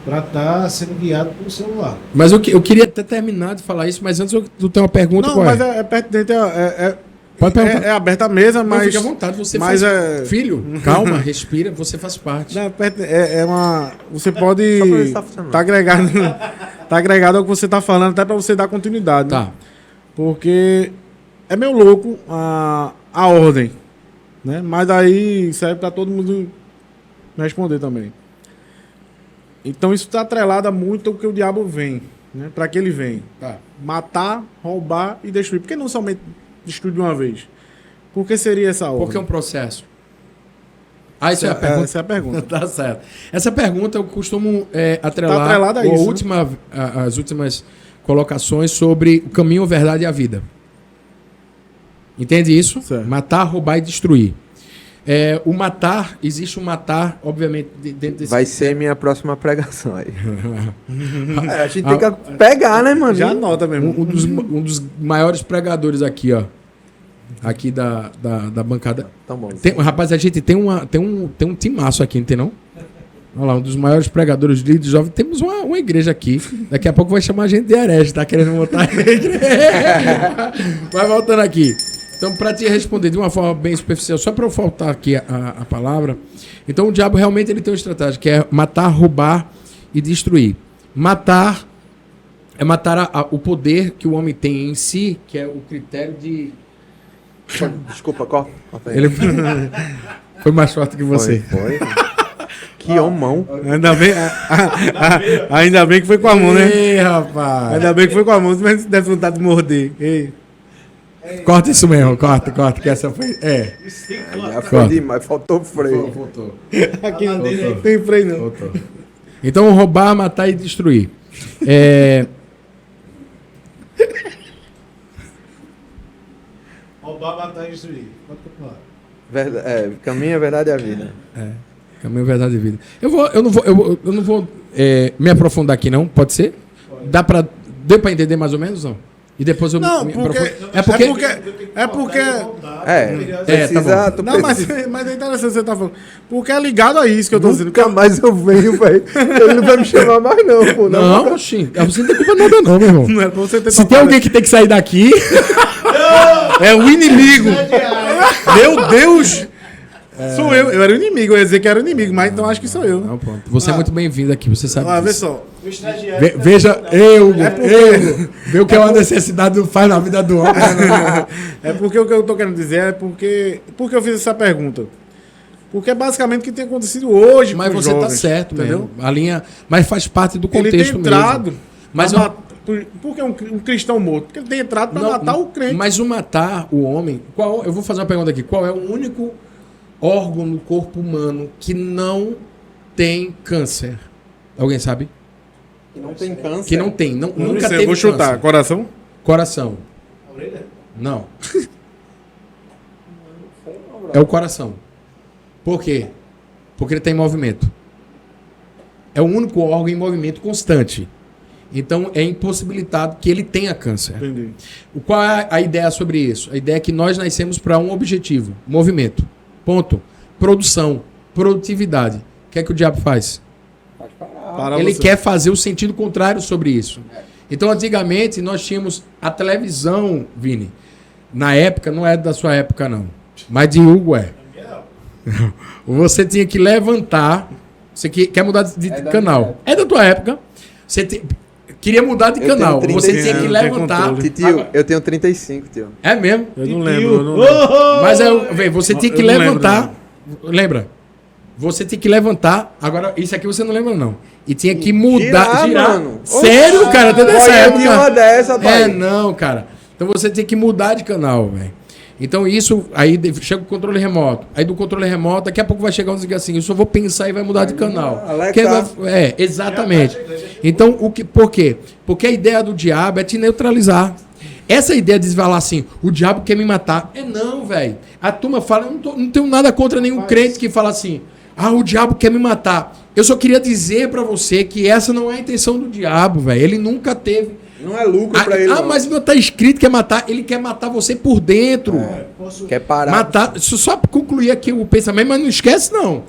para estar sendo guiado pelo celular. Mas eu queria até terminar de falar isso, mas antes eu tenho uma pergunta. Não, mas é pertinente, é aberta a mesa, mas... Não, fique à vontade, você mas faz... Filho, calma, respira, você faz parte. Não, você pode estar agregado Tá agregado ao que você tá falando, até pra você dar continuidade. Tá. Né? Porque é meio louco a ordem, né? Mas aí serve pra todo mundo responder também. Então isso tá atrelado a muito ao que o diabo vem, né? Pra que ele vem? Tá. Matar, roubar e destruir. Por que não somente destruir de uma vez? Por que seria essa ordem? Porque é um processo. Ah, isso é a pergunta? Essa é a pergunta. Tá certo. Essa pergunta eu costumo atrelar Tá atrelada a isso, né? as últimas colocações sobre o caminho, a verdade e a vida. Entende isso? Certo. Matar, roubar e destruir. O matar, existe um matar, obviamente, dentro desse... Vai ser minha próxima pregação aí. A gente tem que pegar, né, mano? Já anota mesmo. Um dos maiores pregadores aqui, ó. Aqui da bancada. Tá bom. Rapaz, a gente tem um timaço aqui, não tem não? Olha lá, um dos maiores pregadores de líderes jovens. Temos uma igreja aqui. Daqui a pouco vai chamar a gente de herege, tá querendo montar a igreja. Vai voltando aqui. Então, para te responder de uma forma bem superficial, só para eu faltar aqui a palavra. Então, o diabo realmente ele tem uma estratégia, que é matar, roubar e destruir. Matar é matar o poder que o homem tem em si, que é o critério de... Desculpa, corta aí. Ele foi mais forte que você. Foi. Que homão. Ainda bem que foi com a mão, né? Ei, rapaz. Ainda bem que foi com a mão, mas deve vontade de morder. Ei. Corta isso mesmo, corta, que essa foi... Já foi demais, faltou freio. Voltou. Aqui não tem freio, não. Voltou. Então, roubar, matar e destruir. Roubar, matar e destruir. Pode continuar. Caminho, a verdade e a vida. Caminho, verdade e vida. Eu não vou me aprofundar aqui, não? Pode ser? Pode. Deu pra entender mais ou menos, não? E depois eu Não, me porque... aprofundo. Precisa... Tá bom. Não, mas é interessante você tá falando. Porque é ligado a isso que eu tô dizendo. Nunca mais eu venho, velho. Ele não vai me chamar mais, não, pô. Não, oxi. Você não tem culpa nada, não, meu irmão. Não é pra você ter Se tem alguém que tem que sair daqui... É o inimigo. Meu Deus! Sou eu. Eu era o inimigo. Eu ia dizer que era o inimigo, mas então acho que sou eu. Não, pronto. Você é muito bem-vindo aqui, você sabe Vê disso. só. O estagiário... Veja, vê o que é uma necessidade faz na vida do homem. É porque o que eu tô querendo dizer é porque eu fiz essa pergunta. Porque é basicamente o que tem acontecido hoje. Mas com os você tá jovens, certo, entendeu? mesmo. A linha, mas faz parte do contexto Ele tem entrado. mesmo. Mas Por que um cristão morto? Porque ele tem entrado para matar o crente. Mas o matar o homem... eu vou fazer uma pergunta aqui. Qual é o único órgão no corpo humano que não tem câncer? Alguém sabe? Que não tem câncer. Que não tem. Nunca teve Eu vou chutar. câncer. Coração? Coração. A orelha? Não. É o coração. Por quê? Porque ele tem movimento. É o único órgão em movimento constante. Então é impossibilitado que ele tenha câncer. Entendi. Qual é a ideia sobre isso? A ideia é que nós nascemos para um objetivo: movimento. Ponto. Produção. Produtividade. O que é que o diabo faz? Ele quer fazer o sentido contrário sobre isso. Então, antigamente, nós tínhamos a televisão, Vini. Na época, não é da sua época, não. Mas de Hugo é. Você tinha que levantar. Você quer mudar de canal. É da tua época. Você queria mudar de canal. Você tinha que levantar. Tio, eu tenho 35, tio. É mesmo? Eu não lembro. Mas você tinha que Eu não levantar. Lembra? Você tinha que levantar. Agora, isso aqui você não lembra, não. E tinha que mudar. Girar, mano. Sério, cara? Até dessa Olha, eu época. tinha uma dessa, pai. Não, cara. Então você tem que mudar de canal, velho. Então isso, aí chega o controle remoto. Aí do controle remoto, daqui a pouco vai chegar um dizer assim, eu só vou pensar e vai mudar de canal. Exatamente. Então, por quê? Porque a ideia do diabo é te neutralizar. Essa ideia de falar assim, o diabo quer me matar. Não, velho. A turma fala, não tenho nada contra nenhum crente que fala assim, o diabo quer me matar. Eu só queria dizer pra você que essa não é a intenção do diabo, velho. Ele nunca teve. Não é lucro pra ele. Mas não tá escrito que é matar. Ele quer matar você por dentro. Quer parar. Matar. Só pra concluir aqui o pensamento, mas não esquece, não.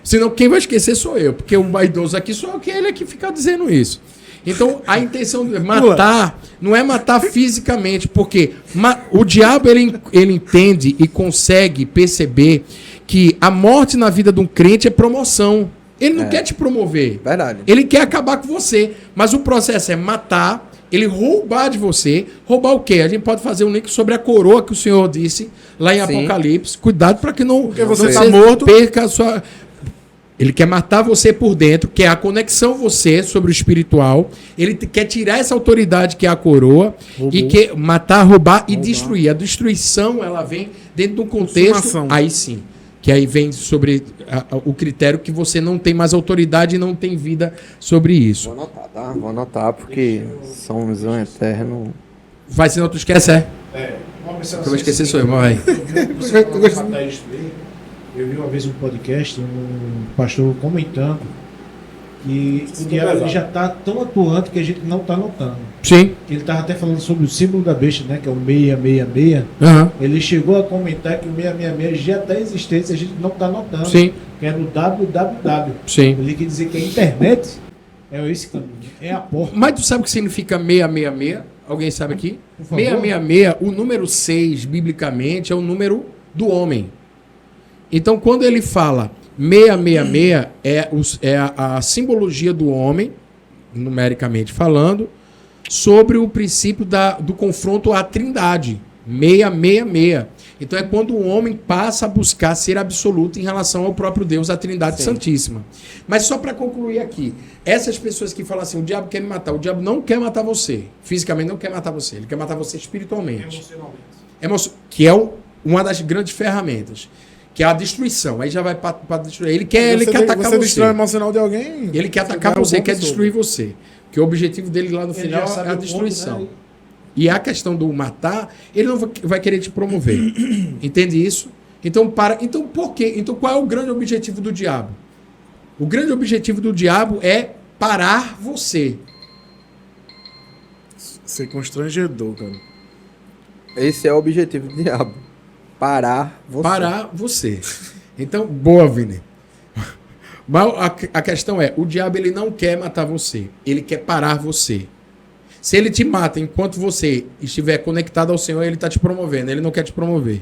Senão quem vai esquecer sou eu. Porque o vaidoso aqui sou eu, que ele é que fica dizendo isso. Então, a intenção de matar não é matar fisicamente, porque o diabo ele entende e consegue perceber que a morte na vida de um crente é promoção. Ele não quer te promover. Verdade. Ele quer acabar com você. Mas o processo é matar, ele roubar de você. Roubar o quê? A gente pode fazer um link sobre a coroa que o Senhor disse lá em Sim. Apocalipse. Cuidado para que não Porque você tá morto. perca a sua... Ele quer matar você por dentro, quer a conexão você sobre o espiritual. Ele quer tirar essa autoridade que é a coroa e quer matar, roubar e destruir. A destruição, ela vem dentro de um contexto... Consumação. Aí sim. Que aí vem sobre o critério que você não tem mais autoridade e não tem vida sobre isso. Vou anotar, tá? Vou anotar porque somos um eterno. Vai, senão tu esquece, é? Uma Eu vou esquecer, sou eu, vai. Você falou de matar isso aí. Eu vi uma vez um podcast, um pastor comentando que o diabo ele já está tão atuante que a gente não está notando. Sim. Ele estava até falando sobre o símbolo da besta, né? Que é o 666. Aham. Ele chegou a comentar que o 666 já está existente e a gente não está notando. Sim. Que é no www. Sim. Ele quer dizer que a internet é esse caminho. É a porta. Mas tu sabe o que significa 666? Alguém sabe aqui? Por favor. 666, o número 6, biblicamente, é o número do homem. Então, quando ele fala 666, é a simbologia do homem, numericamente falando, sobre o princípio do confronto à trindade. 666. Então, é quando o homem passa a buscar ser absoluto em relação ao próprio Deus, a Trindade Santíssima. Mas só para concluir aqui, essas pessoas que falam assim, o diabo quer me matar, o diabo não quer matar você. Fisicamente não quer matar você, ele quer matar você espiritualmente. Que é uma das grandes ferramentas. Que é a destruição. Aí já vai para destruir. Ele quer atacar você. Destrói o você. emocional de alguém. Ele quer atacar você, quer destruir você. Porque o objetivo dele lá no Ele final já sabe é a o ponto, destruição. né? E a questão do matar, ele não vai querer te promover. Entende isso? Então, então, por quê? Então, qual é o grande objetivo do diabo? O grande objetivo do diabo é parar você. Ser constrangedor, cara. Esse é o objetivo do diabo. Parar você. Parar você. Então, boa, Vini. Mas a questão é, o diabo ele não quer matar você. Ele quer parar você. Se ele te mata enquanto você estiver conectado ao Senhor, ele está te promovendo. Ele não quer te promover.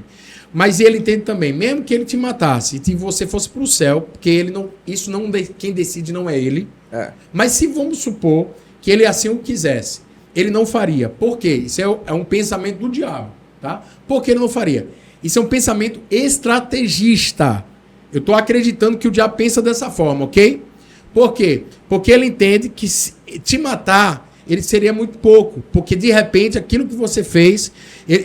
Mas ele entende também, mesmo que ele te matasse e você fosse para o céu, porque ele não, quem decide não é ele. É. Mas se vamos supor que ele assim o quisesse, ele não faria. Por quê? Isso é um pensamento do diabo. Tá? Por que ele não faria? Isso é um pensamento estrategista. Eu estou acreditando que o diabo pensa dessa forma, ok? Por quê? Porque ele entende que se te matar, ele seria muito pouco. Porque, de repente, aquilo que você fez,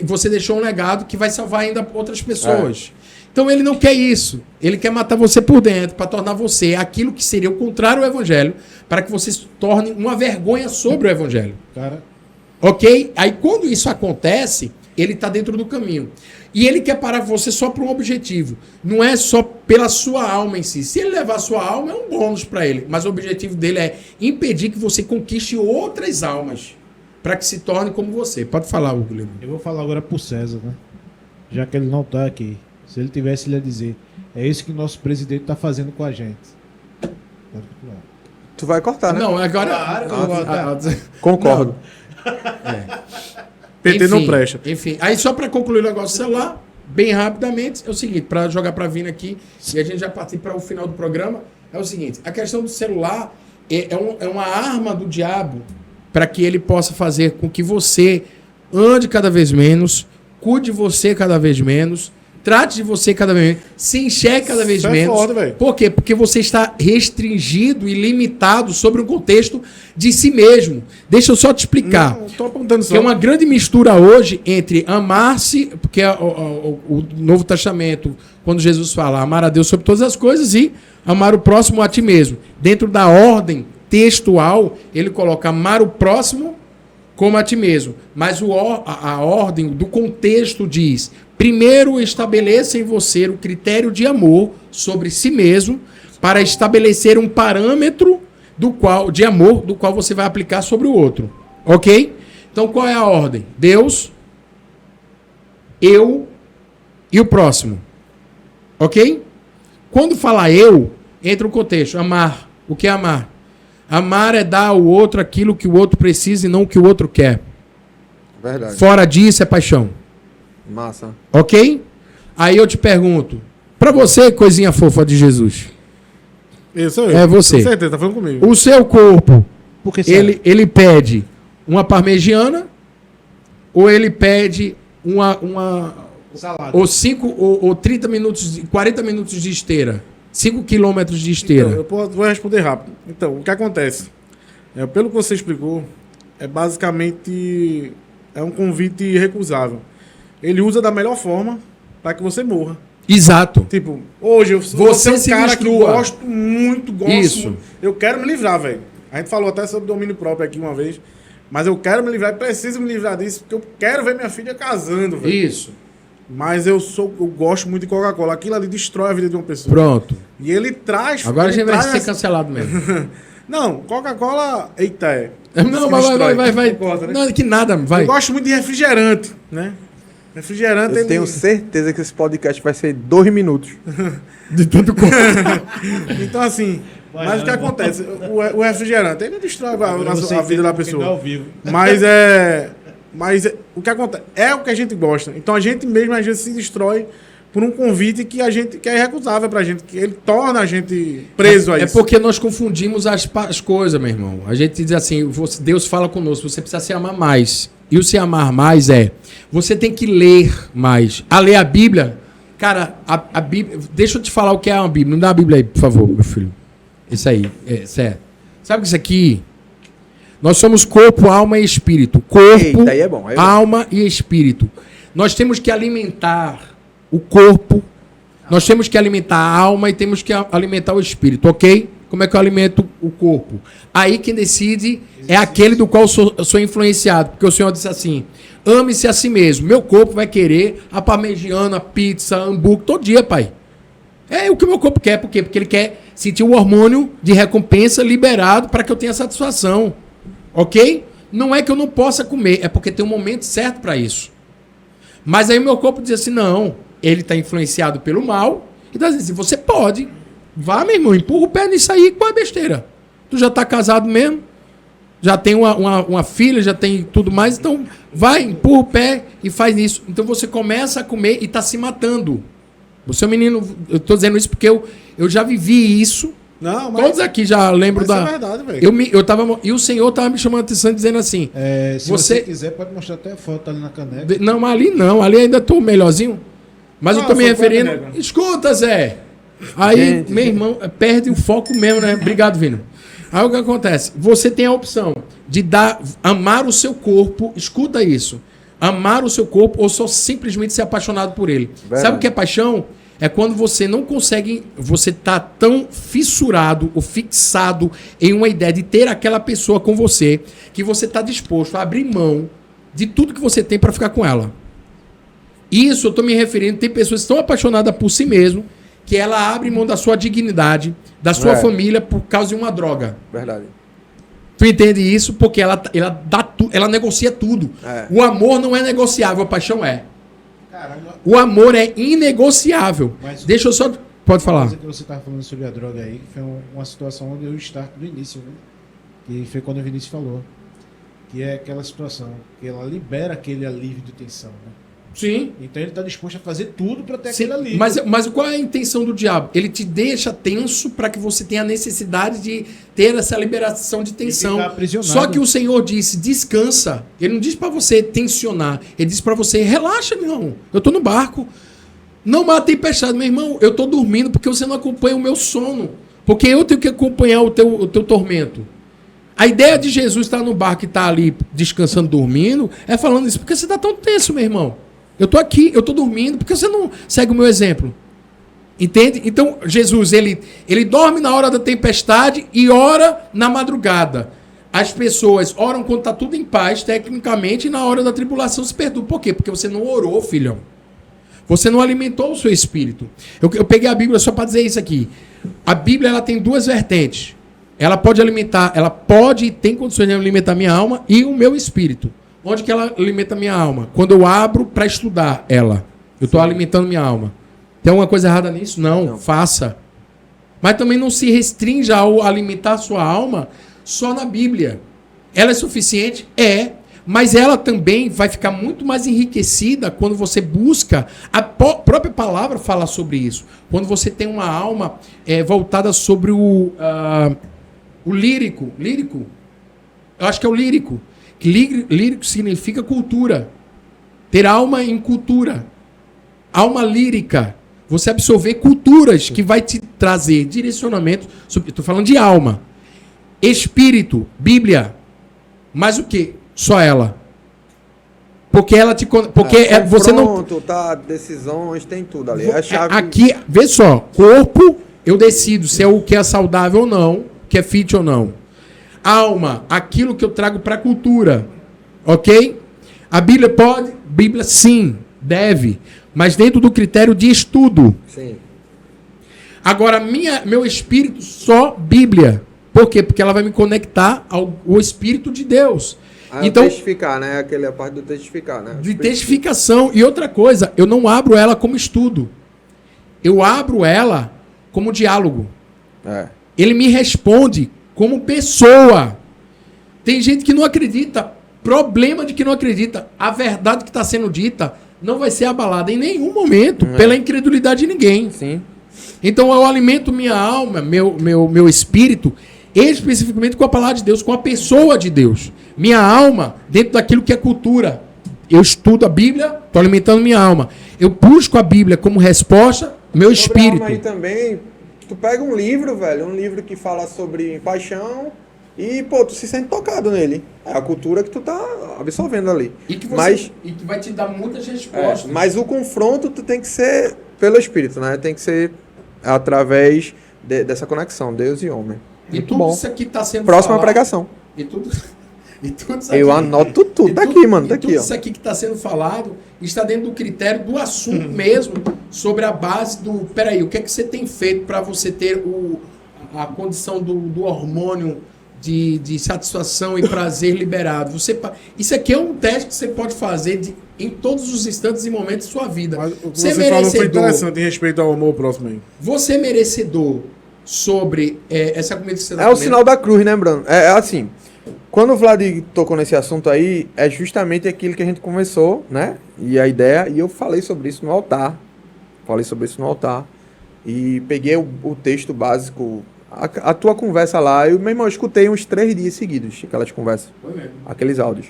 você deixou um legado que vai salvar ainda outras pessoas. Então, ele não quer isso. Ele quer matar você por dentro, para tornar você aquilo que seria o contrário ao evangelho, para que você se torne uma vergonha sobre o evangelho. Cara, Ok? Aí, quando isso acontece, ele está dentro do caminho. E ele quer parar você só por um objetivo. Não é só pela sua alma em si. Se ele levar a sua alma, é um bônus para ele. Mas o objetivo dele é impedir que você conquiste outras almas. Para que se torne como você. Pode falar, Hugo. eu vou falar agora pro César, né? Já que ele não tá aqui. Se ele tivesse, ele ia dizer: é isso que o nosso presidente tá fazendo com a gente. Pode continuar. Tu vai cortar, né? Não, agora... Claro. Concordo. PT não presta. Enfim, aí só para concluir o negócio do celular, bem rapidamente, é o seguinte, para jogar para Vina aqui, e a gente já partir para o final do programa, é o seguinte, a questão do celular é uma arma do diabo para que ele possa fazer com que você ande cada vez menos, cuide de você cada vez menos, trate de você cada vez menos, se enxergue cada vez Isso é menos. foda, velho. Por quê? Porque você está restringido e limitado sobre um contexto de si mesmo. Deixa eu só te explicar. Não, tô apontando só. Que é uma grande mistura hoje entre amar-se, porque o Novo Testamento, quando Jesus fala amar a Deus sobre todas as coisas e amar o próximo a ti mesmo. Dentro da ordem textual, ele coloca amar o próximo como a ti mesmo. Mas a ordem do contexto diz: primeiro estabeleça em você o critério de amor sobre si mesmo para estabelecer um parâmetro de amor do qual você vai aplicar sobre o outro. Ok? Então qual é a ordem? Deus, eu e o próximo. Ok? Quando fala eu, entra o contexto. Amar. O que é amar? Amar é dar ao outro aquilo que o outro precisa e não o que o outro quer. Verdade. Fora disso é paixão. Massa. Ok? Aí eu te pergunto, pra você, coisinha fofa de Jesus, Isso aí. É você. Com certeza, tá falando comigo. O seu corpo, Porque ele pede uma parmegiana ou ele pede uma salada. ou 30 minutos, 40 minutos de esteira? 5 quilômetros de esteira. Então, vou responder rápido. Então, o que acontece? Pelo que você explicou, basicamente um convite irrecusável. Ele usa da melhor forma para que você morra. Exato. Tipo, hoje eu Você sou um se cara destrua. que gosto muito, Isso. muito. Eu quero me livrar, velho. A gente falou até sobre domínio próprio aqui uma vez, mas eu quero me livrar, preciso me livrar disso, porque eu quero ver minha filha casando, velho. Isso. Mas eu gosto muito de Coca-Cola. Aquilo ali destrói a vida de uma pessoa. Pronto. E ele traz... Agora a ele gente vai traz ser cancelado mesmo. Não, Coca-Cola... Eita, Não, vai. Concorda, né? Não, que nada, vai. Eu gosto muito de refrigerante, né? Refrigerante... Eu tenho certeza que esse podcast vai ser 2 minutos. De tudo corpo. Então, assim... Mas o que acontece? O refrigerante, ele destrói a vida da pessoa. Ao vivo. Mas o que acontece? É o que a gente gosta. Então a gente mesmo, às vezes, se destrói por um convite que é irrecusável pra gente, que ele torna a gente preso a isso. É porque nós confundimos as coisas, meu irmão. A gente diz assim, Deus fala conosco, você precisa se amar mais. E o se amar mais você tem que ler mais. A ler a Bíblia, cara, a Bíblia... Deixa eu te falar o que é uma Bíblia. Não dá a Bíblia aí, por favor, meu filho. Isso aí, certo. Sabe que isso aqui... Nós somos corpo, alma e espírito. Corpo, Eita, aí é bom, alma e espírito. Nós temos que alimentar o corpo, nós temos que alimentar a alma e temos que alimentar o espírito, ok? Como é que eu alimento o corpo? Aí quem decide é aquele do qual eu sou influenciado. Porque o Senhor disse assim, ame-se a si mesmo. Meu corpo vai querer a parmegiana, a pizza, hambúrguer, todo dia, pai. É o que o meu corpo quer. Por quê? Porque ele quer sentir o hormônio de recompensa liberado para que eu tenha satisfação. Ok? Não é que eu não possa comer, é porque tem um momento certo para isso. Mas aí o meu corpo diz assim, não, ele está influenciado pelo mal, e diz assim, você pode, vá, meu irmão, empurra o pé nisso aí, qual é besteira? Tu já está casado mesmo, já tem uma filha, já tem tudo mais, então vai, empurra o pé e faz isso. Então você começa a comer e está se matando. Você é um menino, eu estou dizendo isso porque eu já vivi isso. Não, mas... Todos aqui já lembram Mas da... é verdade, velho. eu tava, e o Senhor estava me chamando a atenção dizendo assim... Se você quiser, pode mostrar até a foto ali na caneca. Não, ali ainda estou melhorzinho. Mas eu estou me referindo... Escuta, Zé! Aí, meu irmão, perde o foco mesmo, né? Obrigado, Vino. Aí o que acontece? Você tem a opção de amar o seu corpo, escuta isso, amar o seu corpo ou só simplesmente ser apaixonado por ele. Verdade. Sabe o que é paixão? É quando você não consegue, você tá tão fissurado ou fixado em uma ideia de ter aquela pessoa com você, que você tá disposto a abrir mão de tudo que você tem para ficar com ela. Isso eu tô me referindo, tem pessoas que estão apaixonadas por si mesmo, que ela abre mão da sua dignidade, da sua família por causa de uma droga. Verdade. Tu entende isso? Porque ela negocia tudo. O amor não é negociável, a paixão é. Caramba. O amor é inegociável. Mas- Deixa eu só... Pode falar. Coisa que você estava falando sobre a droga aí, que foi uma situação onde eu estava do início, né? Que foi quando o Vinícius falou. Que é aquela situação que ela libera aquele alívio de tensão, né? Sim. Então ele está disposto a fazer tudo para ter Sim, aquele alívio. mas qual é a intenção do diabo? Ele te deixa tenso para que você tenha a necessidade de ter essa liberação de tensão. ficar aprisionado. Só que o Senhor disse, descansa. Ele não diz para você tensionar. Ele diz para você, relaxa, meu irmão. Eu tô no barco. Não mate tempestade, meu irmão. Eu tô dormindo porque você não acompanha o meu sono. Porque eu tenho que acompanhar o teu tormento. A ideia de Jesus estar no barco e estar ali descansando, dormindo, é falando isso. Porque você tá tão tenso, meu irmão. Eu tô aqui, eu tô dormindo, porque você não segue o meu exemplo? Entende? Então, Jesus, ele dorme na hora da tempestade e ora na madrugada. As pessoas oram quando tá tudo em paz, tecnicamente, e na hora da tribulação se perdoam. Por quê? Porque você não orou, filhão. Você não alimentou o seu espírito. Eu peguei a Bíblia só para dizer isso aqui. A Bíblia, ela tem duas vertentes. Ela pode alimentar, ela pode e tem condições de alimentar minha alma e o meu espírito. Onde que ela alimenta minha alma? Quando eu abro para estudar ela. Eu estou alimentando minha alma. Tem alguma coisa errada nisso? Não, faça. Mas também não se restrinja ao alimentar a sua alma só na Bíblia. Ela é suficiente? É. Mas ela também vai ficar muito mais enriquecida quando você busca. A própria palavra fala sobre isso. Quando você tem uma alma voltada sobre o lírico. Lírico? Eu acho que é o lírico. Lírico significa cultura. Ter alma em cultura. Alma lírica. Você absorver culturas que vai te trazer direcionamento. Estou falando de alma. Espírito, Bíblia. Mas o quê? Só ela. Porque ela te. Porque você não. Tá, decisões, tem tudo ali. É a chave. Aqui, vê só. Corpo, eu decido se é o que é saudável ou não, que é fit ou não. Alma, aquilo que eu trago para a cultura. Ok? A Bíblia pode? Bíblia sim, deve. Mas dentro do critério de estudo. Sim. Agora, meu espírito, só Bíblia. Por quê? Porque ela vai me conectar ao Espírito de Deus. Então, testificar, né? Aquela parte do testificar, né? De testificação. E outra coisa, eu não abro ela como estudo. Eu abro ela como diálogo. Ele me responde como pessoa. Tem gente que não acredita. Problema de que não acredita. A verdade que está sendo dita não vai ser abalada em nenhum momento pela incredulidade de ninguém. Sim. Então eu alimento minha alma, meu espírito, especificamente com a palavra de Deus, com a pessoa de Deus. Minha alma, dentro daquilo que é cultura. Eu estudo a Bíblia, estou alimentando minha alma. Eu busco a Bíblia como resposta, meu espírito. Aí também, tu pega um livro, velho, um livro que fala sobre paixão e, pô, tu se sente tocado nele. É a cultura que tu tá absorvendo ali. E que vai te dar muitas respostas. Mas o confronto tu tem que ser pelo espírito, né? Tem que ser através dessa conexão, Deus e homem. E tudo bom. Isso aqui está sendo Próxima falado, pregação. E tudo isso aqui, eu anoto tudo. Tá aqui, mano. Tá aqui, tudo ó. Isso aqui que está sendo falado está dentro do critério do assunto mesmo, sobre a base do... Peraí, o que é que você tem feito para você ter a condição do hormônio de satisfação e prazer liberado? Isso aqui é um teste que você pode fazer em todos os instantes e momentos da sua vida. Mas o que você falou foi interessante em respeito ao amor próximo aí. Você é merecedor sobre essa comida que você está comendo? O sinal da cruz, né, Bruno? É assim, quando o Vlad tocou nesse assunto aí, é justamente aquilo que a gente conversou, né? E a ideia, e eu falei sobre isso no altar. E peguei o texto básico, a tua conversa lá, meu irmão, eu escutei uns 3 dias seguidos, aquelas conversas, aqueles áudios.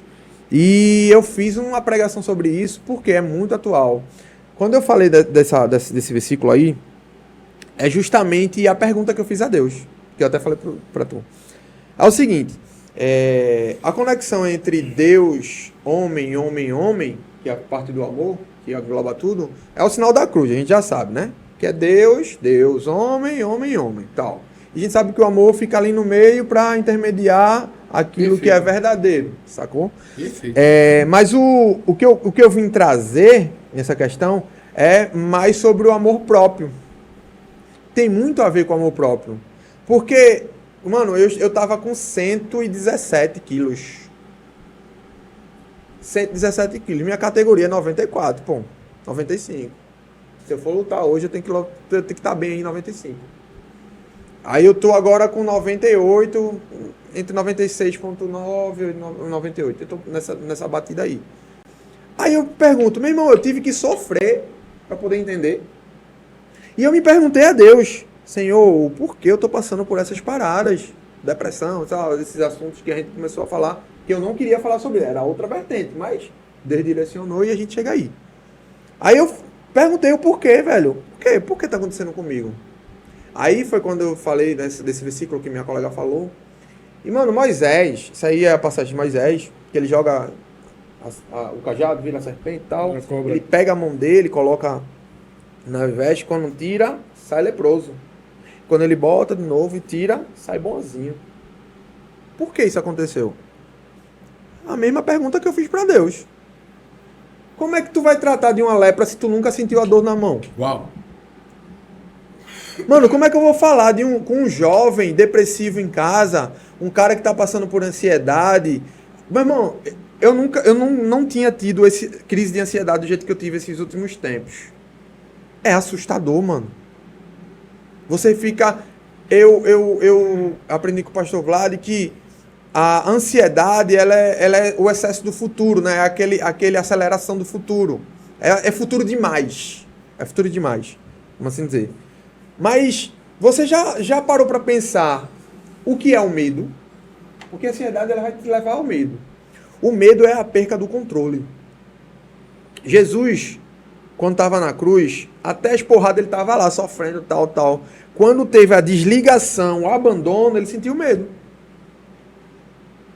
E eu fiz uma pregação sobre isso, porque é muito atual. Quando eu falei desse versículo aí, é justamente a pergunta que eu fiz a Deus, que eu até falei para tu. É o seguinte, a conexão entre Deus, homem, que é a parte do amor, que engloba tudo, é o sinal da cruz, a gente já sabe, né? Que é Deus, homem, tal. E a gente sabe que o amor fica ali no meio para intermediar aquilo Perfeito. Que é verdadeiro, sacou? Mas o que eu vim trazer nessa questão é mais sobre o amor próprio. Tem muito a ver com o amor próprio. Porque, mano, eu tava com 117 quilos. 117 quilos. Minha categoria é 94, pô. 95. Se eu for lutar hoje, eu tenho que estar bem em 95. Aí eu tô agora com 98, entre 96,9 e 98. Eu tô nessa batida aí. Aí eu pergunto, meu irmão, eu tive que sofrer para poder entender. E eu me perguntei a Deus, Senhor, por que eu tô passando por essas paradas? Depressão, sabe, esses assuntos que a gente começou a falar, que eu não queria falar sobre, era outra vertente, mas Deus direcionou e a gente chega aí. Aí eu perguntei o porquê, velho. Por que tá acontecendo comigo? Aí foi quando eu falei desse versículo que minha colega falou. E, mano, Moisés, isso aí é a passagem de Moisés, que ele joga o cajado, vira a serpente e tal. Ele pega a mão dele, coloca na veste, quando tira, sai leproso. Quando ele bota de novo e tira, sai bonzinho. Por que isso aconteceu? A mesma pergunta que eu fiz pra Deus. Como é que tu vai tratar de uma lepra se tu nunca sentiu a dor na mão? Uau! Mano, como é que eu vou falar com um jovem depressivo em casa, um cara que tá passando por ansiedade? Meu irmão, eu não tinha tido essa crise de ansiedade do jeito que eu tive esses últimos tempos. É assustador, mano. Você fica... Eu aprendi com o pastor Vlad que a ansiedade, ela é o excesso do futuro, né? Aquele aceleração do futuro. É futuro demais. É futuro demais, vamos assim dizer. Mas você já parou para pensar o que é o medo? Porque a ansiedade ela vai te levar ao medo. O medo é a perca do controle. Jesus, quando estava na cruz, até as porradas ele estava lá sofrendo, tal. Quando teve a desligação, o abandono, ele sentiu medo.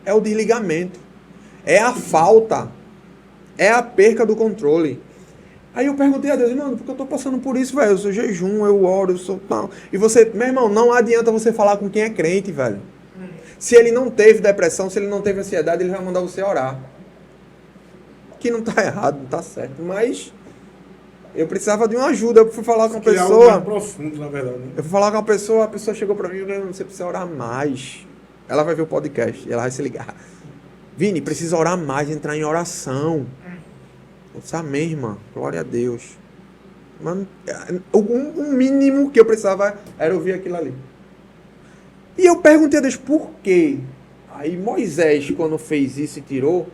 É o desligamento. É a falta. É a perca do controle. Aí eu perguntei a Deus, mano, porque eu tô passando por isso, velho? Eu sou jejum, eu oro, eu sou tal. E você, meu irmão, não adianta você falar com quem é crente, velho. Se ele não teve depressão, se ele não teve ansiedade, ele vai mandar você orar. Que não tá errado, não tá certo. Mas eu precisava de uma ajuda. Eu fui falar com uma Que é algo pessoa. mais profundo, na verdade. Né? Eu fui falar com uma pessoa, a pessoa chegou pra mim e falou, você precisa orar mais. Ela vai ver o podcast e ela vai se ligar. Vini, precisa orar mais, entrar em oração. Eu disse, amém, irmã. Glória a Deus. Mano, o mínimo que eu precisava era ouvir aquilo ali. E eu perguntei a Deus, por quê? Aí Moisés, quando fez isso e tirou,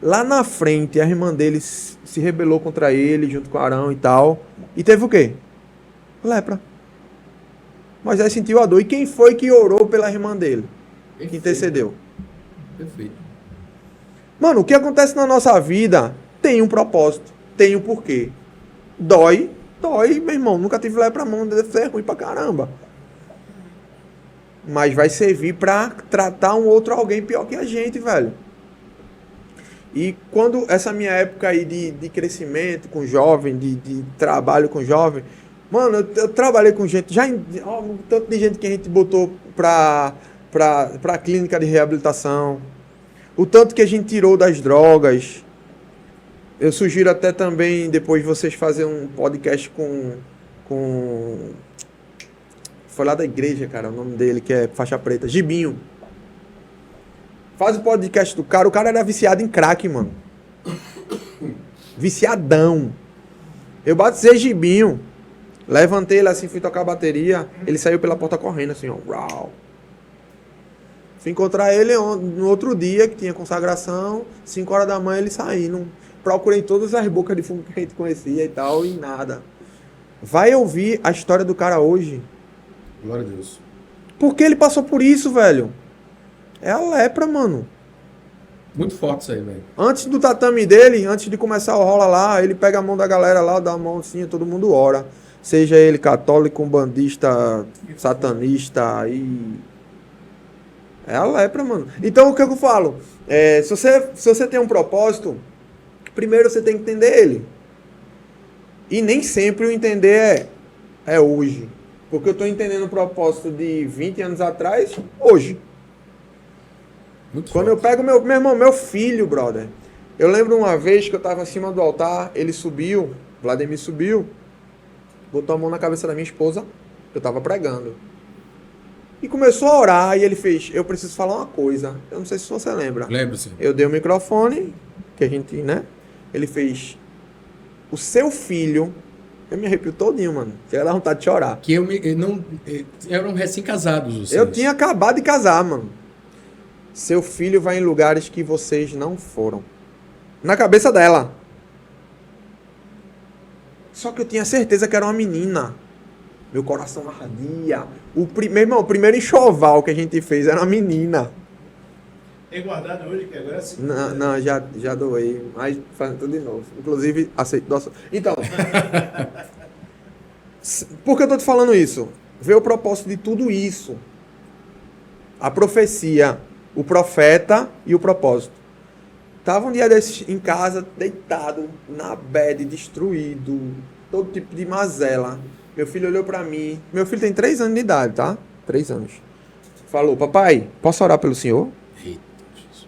lá na frente a irmã dele se rebelou contra ele, junto com Arão e tal. E teve o quê? Lepra. Moisés sentiu a dor. E quem foi que orou pela irmã dele? Que intercedeu. Perfeito. Mano, o que acontece na nossa vida tem um propósito, tem um porquê. Dói, meu irmão. Nunca tive lepra, mão, deve ser ruim pra caramba. Mas vai servir pra tratar um outro alguém pior que a gente, velho. E quando essa minha época aí de crescimento com jovem, de trabalho com jovem, mano, eu trabalhei com gente, tanto de gente que a gente botou pra clínica de reabilitação, o tanto que a gente tirou das drogas. Eu sugiro até também depois vocês fazerem um podcast com foi lá da igreja, cara, o nome dele, que é faixa preta, Gibinho. Faz o podcast do cara, o cara era viciado em crack, mano. Viciadão. Eu batizei Gibinho, levantei ele assim, fui tocar a bateria, ele saiu pela porta correndo assim, ó. Uau. Fui encontrar ele no outro dia, que tinha consagração, 5 horas da manhã ele saindo. Procurei todas as bocas de fumo que a gente conhecia e tal, e nada. Vai ouvir a história do cara hoje. Glória a Deus. Porque ele passou por isso, velho. É a lepra, mano. Muito forte isso aí, velho. Antes do tatame dele, antes de começar o rola lá, ele pega a mão da galera lá, dá a mão assim, todo mundo ora. Seja ele católico, bandista, satanista e... É a lepra, mano. Então, o que eu falo? Se você tem um propósito, primeiro você tem que entender ele. E nem sempre o entender é hoje. Porque eu tô entendendo o propósito de 20 anos atrás, hoje. Muito Quando forte. eu pego meu irmão, meu filho, brother. Eu lembro uma vez que eu tava acima do altar, ele subiu, Vladimir subiu, botou a mão na cabeça da minha esposa, eu tava pregando. E começou a orar, e ele fez, eu preciso falar uma coisa. Eu não sei se você lembra. Lembro-se. Eu dei o microfone, que a gente, né? Ele fez, o seu filho, eu me arrepio todinho, mano. Chega a vontade de chorar. Que eu não eram recém-casados, vocês. Eu tinha acabado de casar, mano. Seu filho vai em lugares que vocês não foram. Na cabeça dela. Só que eu tinha certeza que era uma menina. Meu coração ardia. O primeiro enxoval que a gente fez era uma menina. Tem guardado hoje, que agora é assim. Não, já doei. Mas fazendo tudo de novo. Inclusive, aceito doação. Então. Por que eu tô te falando isso? Vê o propósito de tudo isso. A profecia, o profeta e o propósito. Tava um dia desses em casa, deitado, na bed, destruído, todo tipo de mazela. Meu filho olhou pra mim. Meu filho tem 3 anos de idade, tá? 3 anos. Falou, papai, posso orar pelo senhor? Eita, Jesus.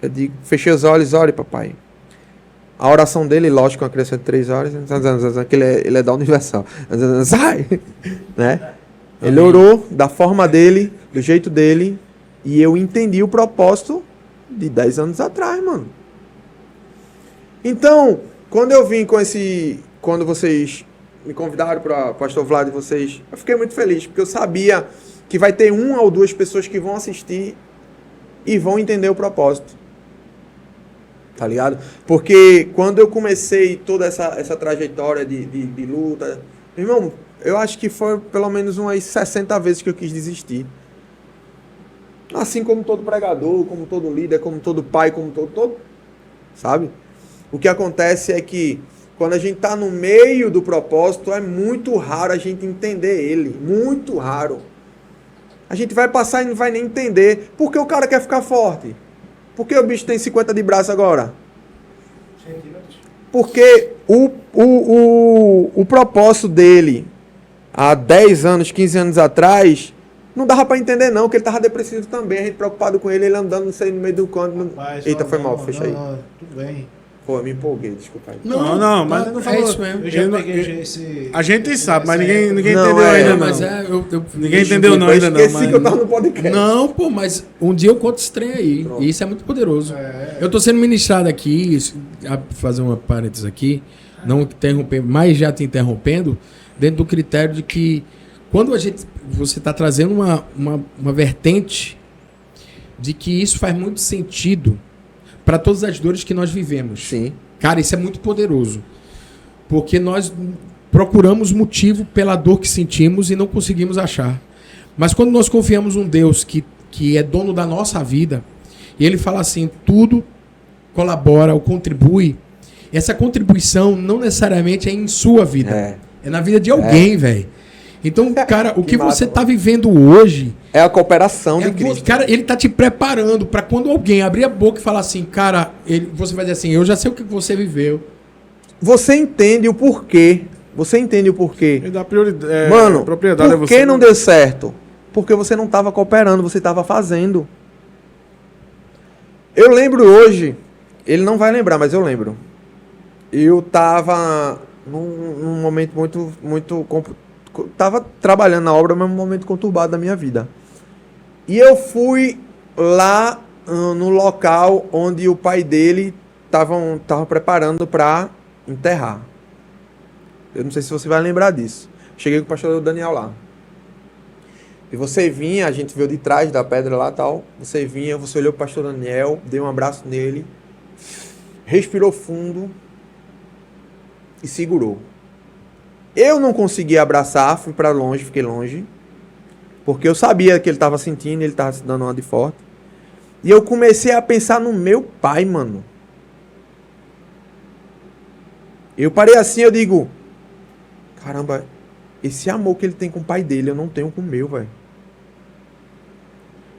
Eu digo, fechei os olhos, ore, papai. A oração dele, lógico, uma criança de 3 horas, que ele é da Universal. Sai! Né? Ele orou da forma dele, do jeito dele, e eu entendi o propósito de 10 anos atrás, mano. Então, quando eu vim com esse... Quando vocês me convidaram para Pastor Vlad e vocês... Eu fiquei muito feliz, porque eu sabia que vai ter 1 ou 2 pessoas que vão assistir e vão entender o propósito. Tá ligado? Porque quando eu comecei toda essa trajetória de luta, irmão, eu acho que foi pelo menos umas 60 vezes que eu quis desistir. Assim como todo pregador, como todo líder, como todo pai, como todo, sabe? O que acontece é que quando a gente tá no meio do propósito, é muito raro a gente entender ele. Muito raro. A gente vai passar e não vai nem entender. Por que o cara quer ficar forte? Por que o bicho tem 50 de braço agora? Porque o propósito dele, há 10 anos, 15 anos atrás, não dava pra entender não, que ele tava depressivo também, a gente preocupado com ele, ele andando, não sei, no meio do canto. Eita, foi mal, fecha aí. Tudo bem. Pô, eu me empolguei, desculpa aí. Não, mas não falou. é isso mesmo. Eu já peguei esse... A gente sabe, mas ninguém Não, entendeu é, ainda não. Mas Ninguém entendeu não Eu ainda não. esqueci que eu tava no podcast. Não, pô, mas um dia eu conto esse trem aí. Pronto. E isso é muito poderoso. Eu tô sendo ministrado aqui, fazer uma parênteses aqui, não interromper, mas já te interrompendo, dentro do critério de que quando você está trazendo uma vertente de que isso faz muito sentido para todas as dores que nós vivemos. Sim. Cara, isso é muito poderoso. Porque nós procuramos motivo pela dor que sentimos e não conseguimos achar. Mas quando nós confiamos num Deus que é dono da nossa vida, e ele fala assim, tudo colabora ou contribui, essa contribuição não necessariamente é em sua vida. É na vida de alguém, velho. Então, cara, o que você está vivendo hoje... É a cooperação de Cristo. Cara, ele tá te preparando para quando alguém abrir a boca e falar assim, cara, você vai dizer assim, eu já sei o que você viveu. Você entende o porquê. Você entende o porquê. E dá prioridade. Mano, propriedade por que não deu certo? Porque você não estava cooperando, você estava fazendo. Eu lembro hoje, ele não vai lembrar, mas eu lembro. Eu tava num momento muito tava trabalhando na obra, mas num momento conturbado da minha vida. E eu fui lá no local onde o pai dele tava preparando para enterrar. Eu não sei se você vai lembrar disso. Cheguei com o pastor Daniel lá. E você vinha, a gente veio de trás da pedra lá e tal. Você vinha, você olhou pro pastor Daniel, deu um abraço nele, respirou fundo e segurou. Eu não consegui abraçar, fui para longe, fiquei longe. Porque eu sabia que ele estava sentindo, ele estava se dando uma de forte. E eu comecei a pensar no meu pai, mano. Eu parei assim, eu digo... Caramba, esse amor que ele tem com o pai dele, eu não tenho com o meu, velho.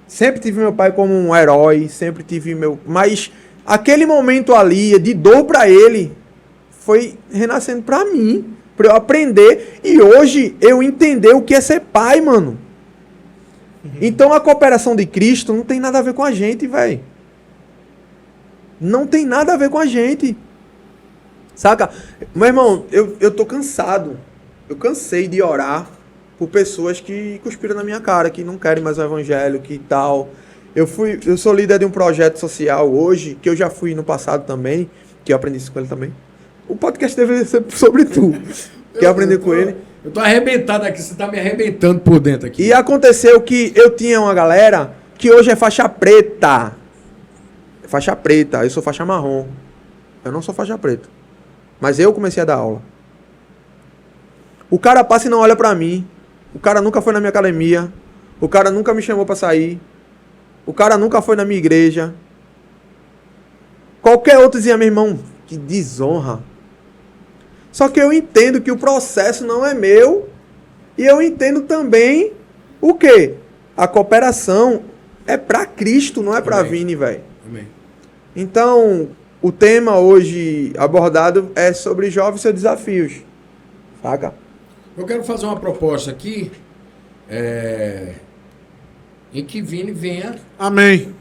Sempre tive meu pai como um herói, sempre tive meu... Mas aquele momento ali, de dor pra ele, foi renascendo pra mim. Pra eu aprender. E hoje, eu entender o que é ser pai, mano. Então a cooperação de Cristo não tem nada a ver com a gente, velho. Não tem nada a ver com a gente. Saca? Meu irmão, eu tô cansado. Eu cansei de orar por pessoas que cuspiram na minha cara, que não querem mais o evangelho, que tal. Eu sou líder de um projeto social hoje, que eu já fui no passado também, que eu aprendi isso com ele também. O podcast deveria ser sobre tu, que eu aprendi com ele. Eu tô arrebentado aqui, você tá me arrebentando por dentro aqui. E aconteceu que eu tinha uma galera que hoje é faixa preta. Faixa preta, eu sou faixa marrom. Eu não sou faixa preta. Mas eu comecei a dar aula. O cara passa e não olha pra mim. O cara nunca foi na minha academia. O cara nunca me chamou pra sair. O cara nunca foi na minha igreja. Qualquer outro dizia, meu irmão, que desonra. Só que eu entendo que o processo não é meu. E eu entendo também o quê? A cooperação é pra Cristo, não é pra Vini, velho. Então, o tema hoje abordado é sobre jovens e seus desafios. Saca? Eu quero fazer uma proposta aqui. Em que Vini venha. Amém.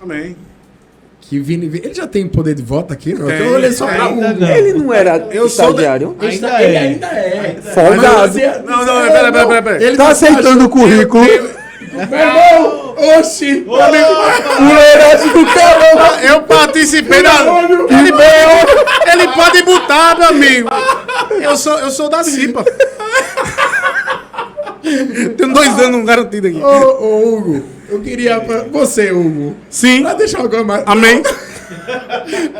Amém. Que Vini venha. Ele já tem poder de voto aqui, não? Tem. Eu olhei só pra um. Ele não era Eu sou estagiário? Ele ainda é. Folgado. Não, pera. Ele Tá aceitando o currículo. Meu irmão! Oxi! Fuleiragem do caramba. Eu participei da... Ele pode botar, meu amigo. Eu sou da CIPA. Tenho 2 anos garantido aqui. Ô, Hugo, eu queria... Você, Hugo. Sim. Pra deixar alguma mais... Amém.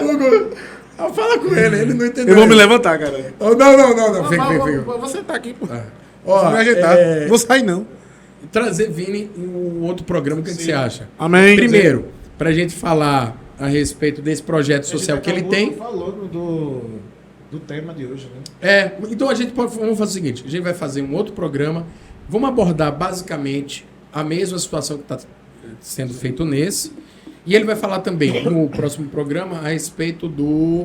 Hugo, fala com ele não entendeu. Eu vou me levantar, cara. Oh, não. Fica. Você tá aqui, pô. Ó, Vou me ajeitar. Vou sair, não. Trazer Vini em um outro programa, o que você acha? Amém. Primeiro, pra gente falar a respeito desse projeto social que ele tem. Falou do tema de hoje, né? Então vamos fazer o seguinte, a gente vai fazer um outro programa, vamos abordar basicamente a mesma situação que está sendo feito nesse, e ele vai falar também no próximo programa a respeito do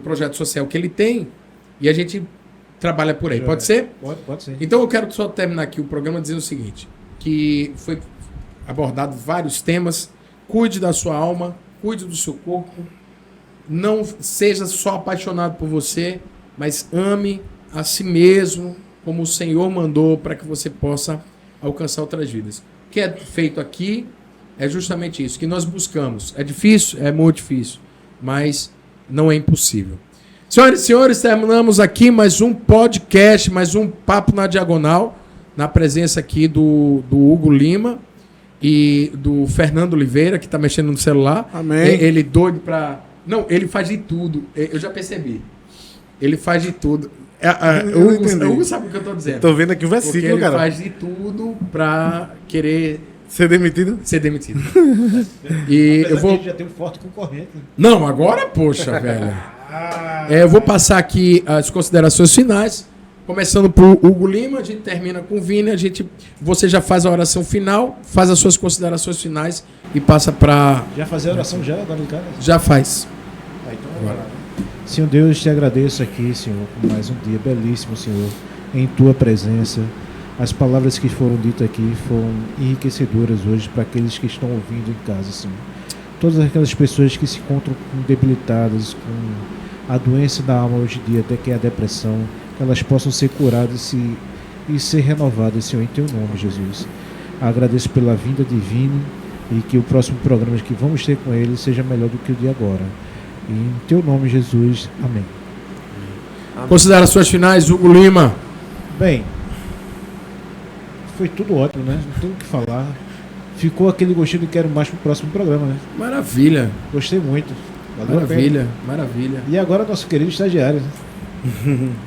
projeto social que ele tem, e a gente trabalha por aí. Pode ser? Pode ser. Então eu quero só terminar aqui o programa dizendo o seguinte, que foi abordado vários temas. Cuide da sua alma, cuide do seu corpo, não seja só apaixonado por você, mas ame a si mesmo como o Senhor mandou para que você possa alcançar outras vidas. O que é feito aqui é justamente isso, que nós buscamos. É difícil? É muito difícil, mas não é impossível. Senhoras e senhores, terminamos aqui mais um podcast, mais um Papo na Diagonal, na presença aqui do Hugo Lima e do Fernando Oliveira, que está mexendo no celular. Amém. Ele doido para... Não, ele faz de tudo. Eu já percebi. Ele faz de tudo. O Hugo sabe o que eu estou dizendo. Tô vendo aqui o Porque versículo, ele cara. faz de tudo para querer Ser demitido? ser demitido. E eu vou... Que já tem um forte concorrente. Não, agora, poxa, velho. Eu vou passar aqui as considerações finais. Começando por Hugo Lima, a gente termina com o Vini, você já faz a oração final, faz as suas considerações finais e passa para... Já fazer a oração já, agora do cara? Já faz. Então vamos lá. Senhor Deus, te agradeço aqui, Senhor, por mais um dia belíssimo, Senhor, em Tua presença. As palavras que foram ditas aqui foram enriquecedoras hoje para aqueles que estão ouvindo em casa, Senhor. Todas aquelas pessoas que se encontram debilitadas, com a doença da alma hoje em dia, até que é a depressão, que elas possam ser curadas e ser renovadas, Senhor, em Teu nome, Jesus. Agradeço pela vinda de Vini e que o próximo programa que vamos ter com ele seja melhor do que o de agora. E em Teu nome, Jesus. Amém. Considerações finais, Hugo Lima. Bem, foi tudo ótimo, né? Não tem o que falar. Ficou aquele gostinho de quero mais pro próximo programa, né? Maravilha. Gostei muito. Valeu a pena. Maravilha. E agora nosso querido estagiário, né?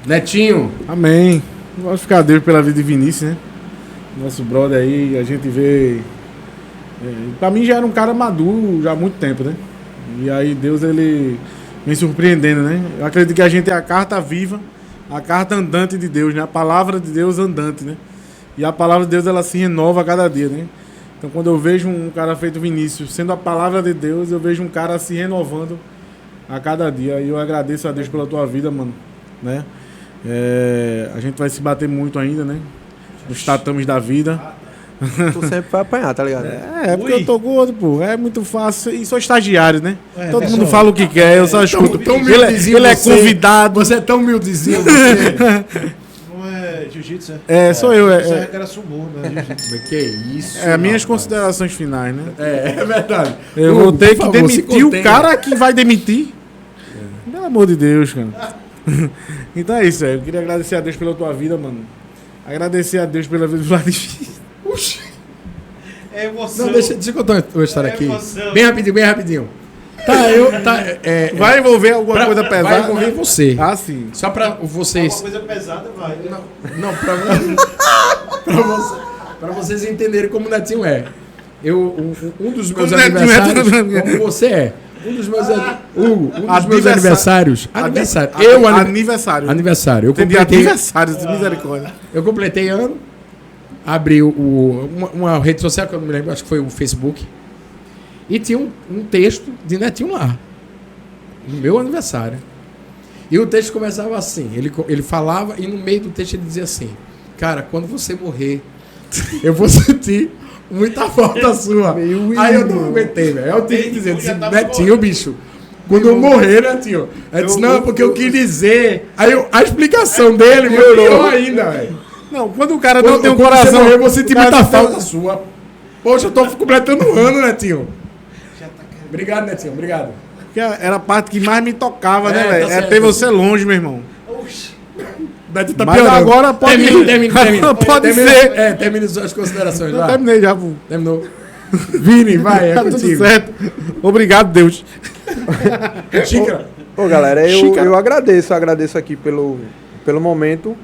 Netinho. Amém. Gosto de ficar a Deus pela vida de Vinícius, né? Nosso brother aí, a gente vê... pra mim já era um cara maduro já há muito tempo, né? E aí Deus, ele vem surpreendendo, né? Eu acredito que a gente é a carta viva, a carta andante de Deus, né? A palavra de Deus andante, né? E a palavra de Deus, ela se renova a cada dia, né? Então quando eu vejo um cara feito Vinícius, sendo a palavra de Deus, eu vejo um cara se renovando a cada dia. E eu agradeço a Deus pela tua vida, mano, né? A gente vai se bater muito ainda, né? Nos tatames da vida. Tu sempre vai apanhar, tá ligado? Porque eu tô gordo, pô. É muito fácil. E sou estagiário, né? Todo pessoal, mundo fala o que quer, eu só escuto. tão Ele humildezinho é você. convidado. Você é tão humildezinho. Você... Não é jiu-jitsu, Sou eu. Isso é era sumô, né? Jiu-jitsu. Que isso. Minhas rapaz. considerações finais, né? É verdade. Eu Hugo, vou ter por que favor, se demitir o contenha. cara que vai demitir. Pelo amor de Deus, cara. Então é isso, Eu queria agradecer a Deus pela tua vida, mano. Agradecer a Deus pela vida do Vladimir. É emoção. Não, deixa eu contar uma história aqui. emoção. Bem rapidinho. Vai envolver alguma coisa pesada? Vai envolver você. Ah, sim. Só pra vocês... Uma coisa pesada vai. Não, pra vocês entenderem como o Netinho é. Um dos meus Como Netinho é, aniversários... tudo bem. Como você é. Um dos meus meus Aniversário. aniversários... Aniversário. Eu Entendi, completei... aniversário, de misericórdia. Eu completei ano, abri uma rede social que eu não me lembro, acho que foi o Facebook, e tinha um texto de Netinho lá, no meu aniversário. E o texto começava assim, ele falava e no meio do texto ele dizia assim, cara, quando você morrer, eu vou sentir muita falta sua. Aí eu não aguentei, velho. Eu tive que dizer, Netinho, bicho, quando eu morrer, Netinho, eu disse, não, porque eu quis dizer. Aí a explicação dele foi pior ainda, velho. Não, quando o cara não tem um Quando você coração... morrer, eu vou sentir o cara muita não tem- falta sua. Poxa, eu tô completando um ano, Netinho. Obrigado, Netinho, obrigado. Que era a parte que mais me tocava, né, Tá velho? É certo. ter você longe, meu irmão. Beto tá Mas piorando. agora pode Termina. Pode ser. Termina suas considerações. Eu Vai. terminei já, pô. Terminou. Vini, vai, é Tá tudo contigo. certo. Obrigado, Deus. Xícara. Ô, galera, Chica. eu agradeço aqui pelo momento.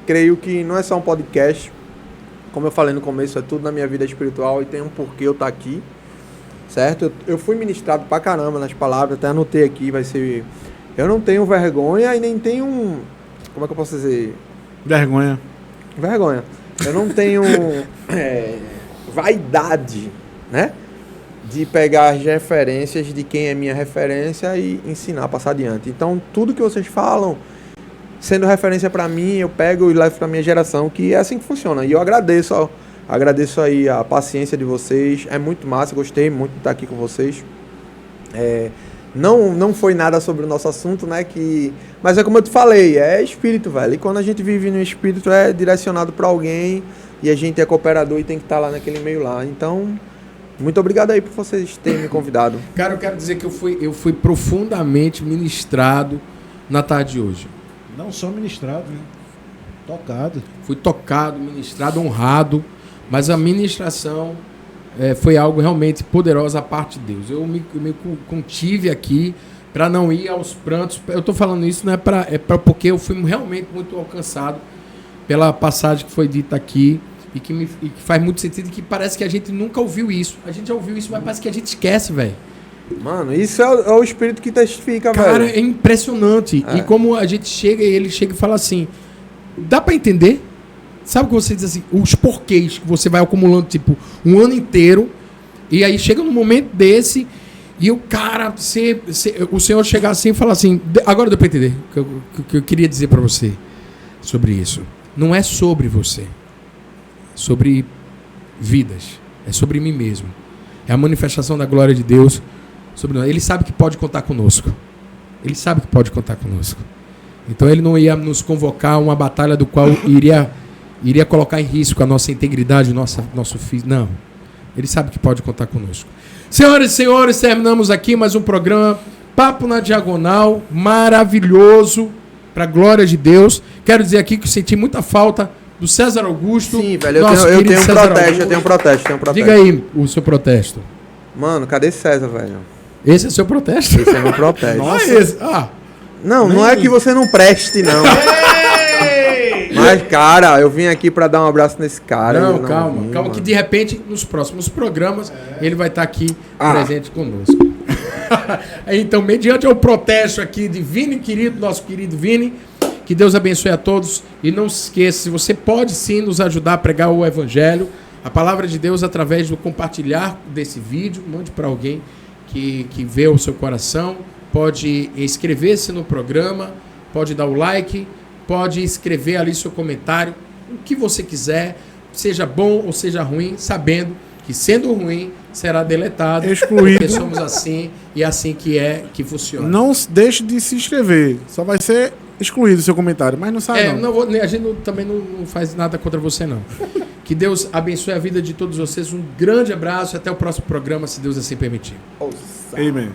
Creio que não é só um podcast. Como eu falei no começo, é tudo na minha vida espiritual e tem um porquê eu estar aqui. Certo? Eu fui ministrado pra caramba nas palavras, até anotei aqui, vai ser... Eu não tenho vergonha e nem tenho... Como é que eu posso dizer? Vergonha. Vergonha. Eu não tenho vaidade, né? De pegar as referências de quem é minha referência e ensinar, passar adiante. Então, tudo que vocês falam, sendo referência para mim, eu pego e levo para minha geração, que é assim que funciona. E eu agradeço aí a paciência de vocês. É muito massa, gostei muito de estar aqui com vocês. Não foi nada sobre o nosso assunto, né? Mas é como eu te falei, é espírito, velho. E quando a gente vive no espírito, é direcionado para alguém e a gente é cooperador e tem que estar lá naquele meio lá. Então, muito obrigado aí por vocês terem me convidado. Cara, eu quero dizer que eu fui profundamente ministrado na tarde de hoje. Não só ministrado, né? Tocado. Fui tocado, ministrado, honrado, mas a ministração foi algo realmente poderoso à parte de Deus. Eu me contive aqui para não ir aos prantos. Eu estou falando isso não porque eu fui realmente muito alcançado pela passagem que foi dita aqui e que faz muito sentido, que parece que a gente nunca ouviu isso. A gente já ouviu isso, mas parece que a gente esquece, velho. Mano, isso é o espírito que testifica, Cara, velho. é impressionante. E como a gente chega e ele chega e fala assim, dá pra entender? Sabe o que você diz assim, os porquês que você vai acumulando, tipo, um ano inteiro, e aí chega num momento desse, e o cara, o senhor chegar assim e falar assim, agora deu pra entender o que eu queria dizer pra você sobre isso. Não é sobre você, é sobre vidas, é sobre mim mesmo. É a manifestação da glória de Deus sobre nós. Ele sabe que pode contar conosco. Ele sabe que pode contar conosco. Então ele não ia nos convocar a uma batalha do qual iria colocar em risco a nossa integridade, nosso filho. Não. Ele sabe que pode contar conosco. Senhoras e senhores, terminamos aqui mais um programa Papo na Diagonal, maravilhoso, para a glória de Deus. Quero dizer aqui que eu senti muita falta do César Augusto. Sim, velho, nosso eu querido tenho um César protesto, Augusto. eu tenho um protesto. Diga aí o seu protesto. Mano, cadê César, velho? Esse é o seu protesto? Esse é meu protesto. Nossa. Esse. Ah, Não é que você não preste, não. Mas, cara, eu vim aqui pra dar um abraço nesse cara. não, eu calma, vim, calma, mano. que de repente, nos próximos programas, ele vai estar aqui presente conosco. Então, mediante ao protesto aqui de Vini, nosso querido Vini, que Deus abençoe a todos. E não se esqueça, você pode sim nos ajudar a pregar o Evangelho, a palavra de Deus, através do compartilhar desse vídeo. Mande para alguém que vê o seu coração. Pode inscrever-se no programa, pode dar o like, pode escrever ali seu comentário, o que você quiser, seja bom ou seja ruim, sabendo que sendo ruim será deletado, Excluído. porque somos assim e é assim que funciona. Não deixe de se inscrever. Só vai ser excluído o seu comentário, mas não sai a gente também não faz nada contra você, não. Que Deus abençoe a vida de todos vocês. Um grande abraço e até o próximo programa, se Deus assim permitir. Amém.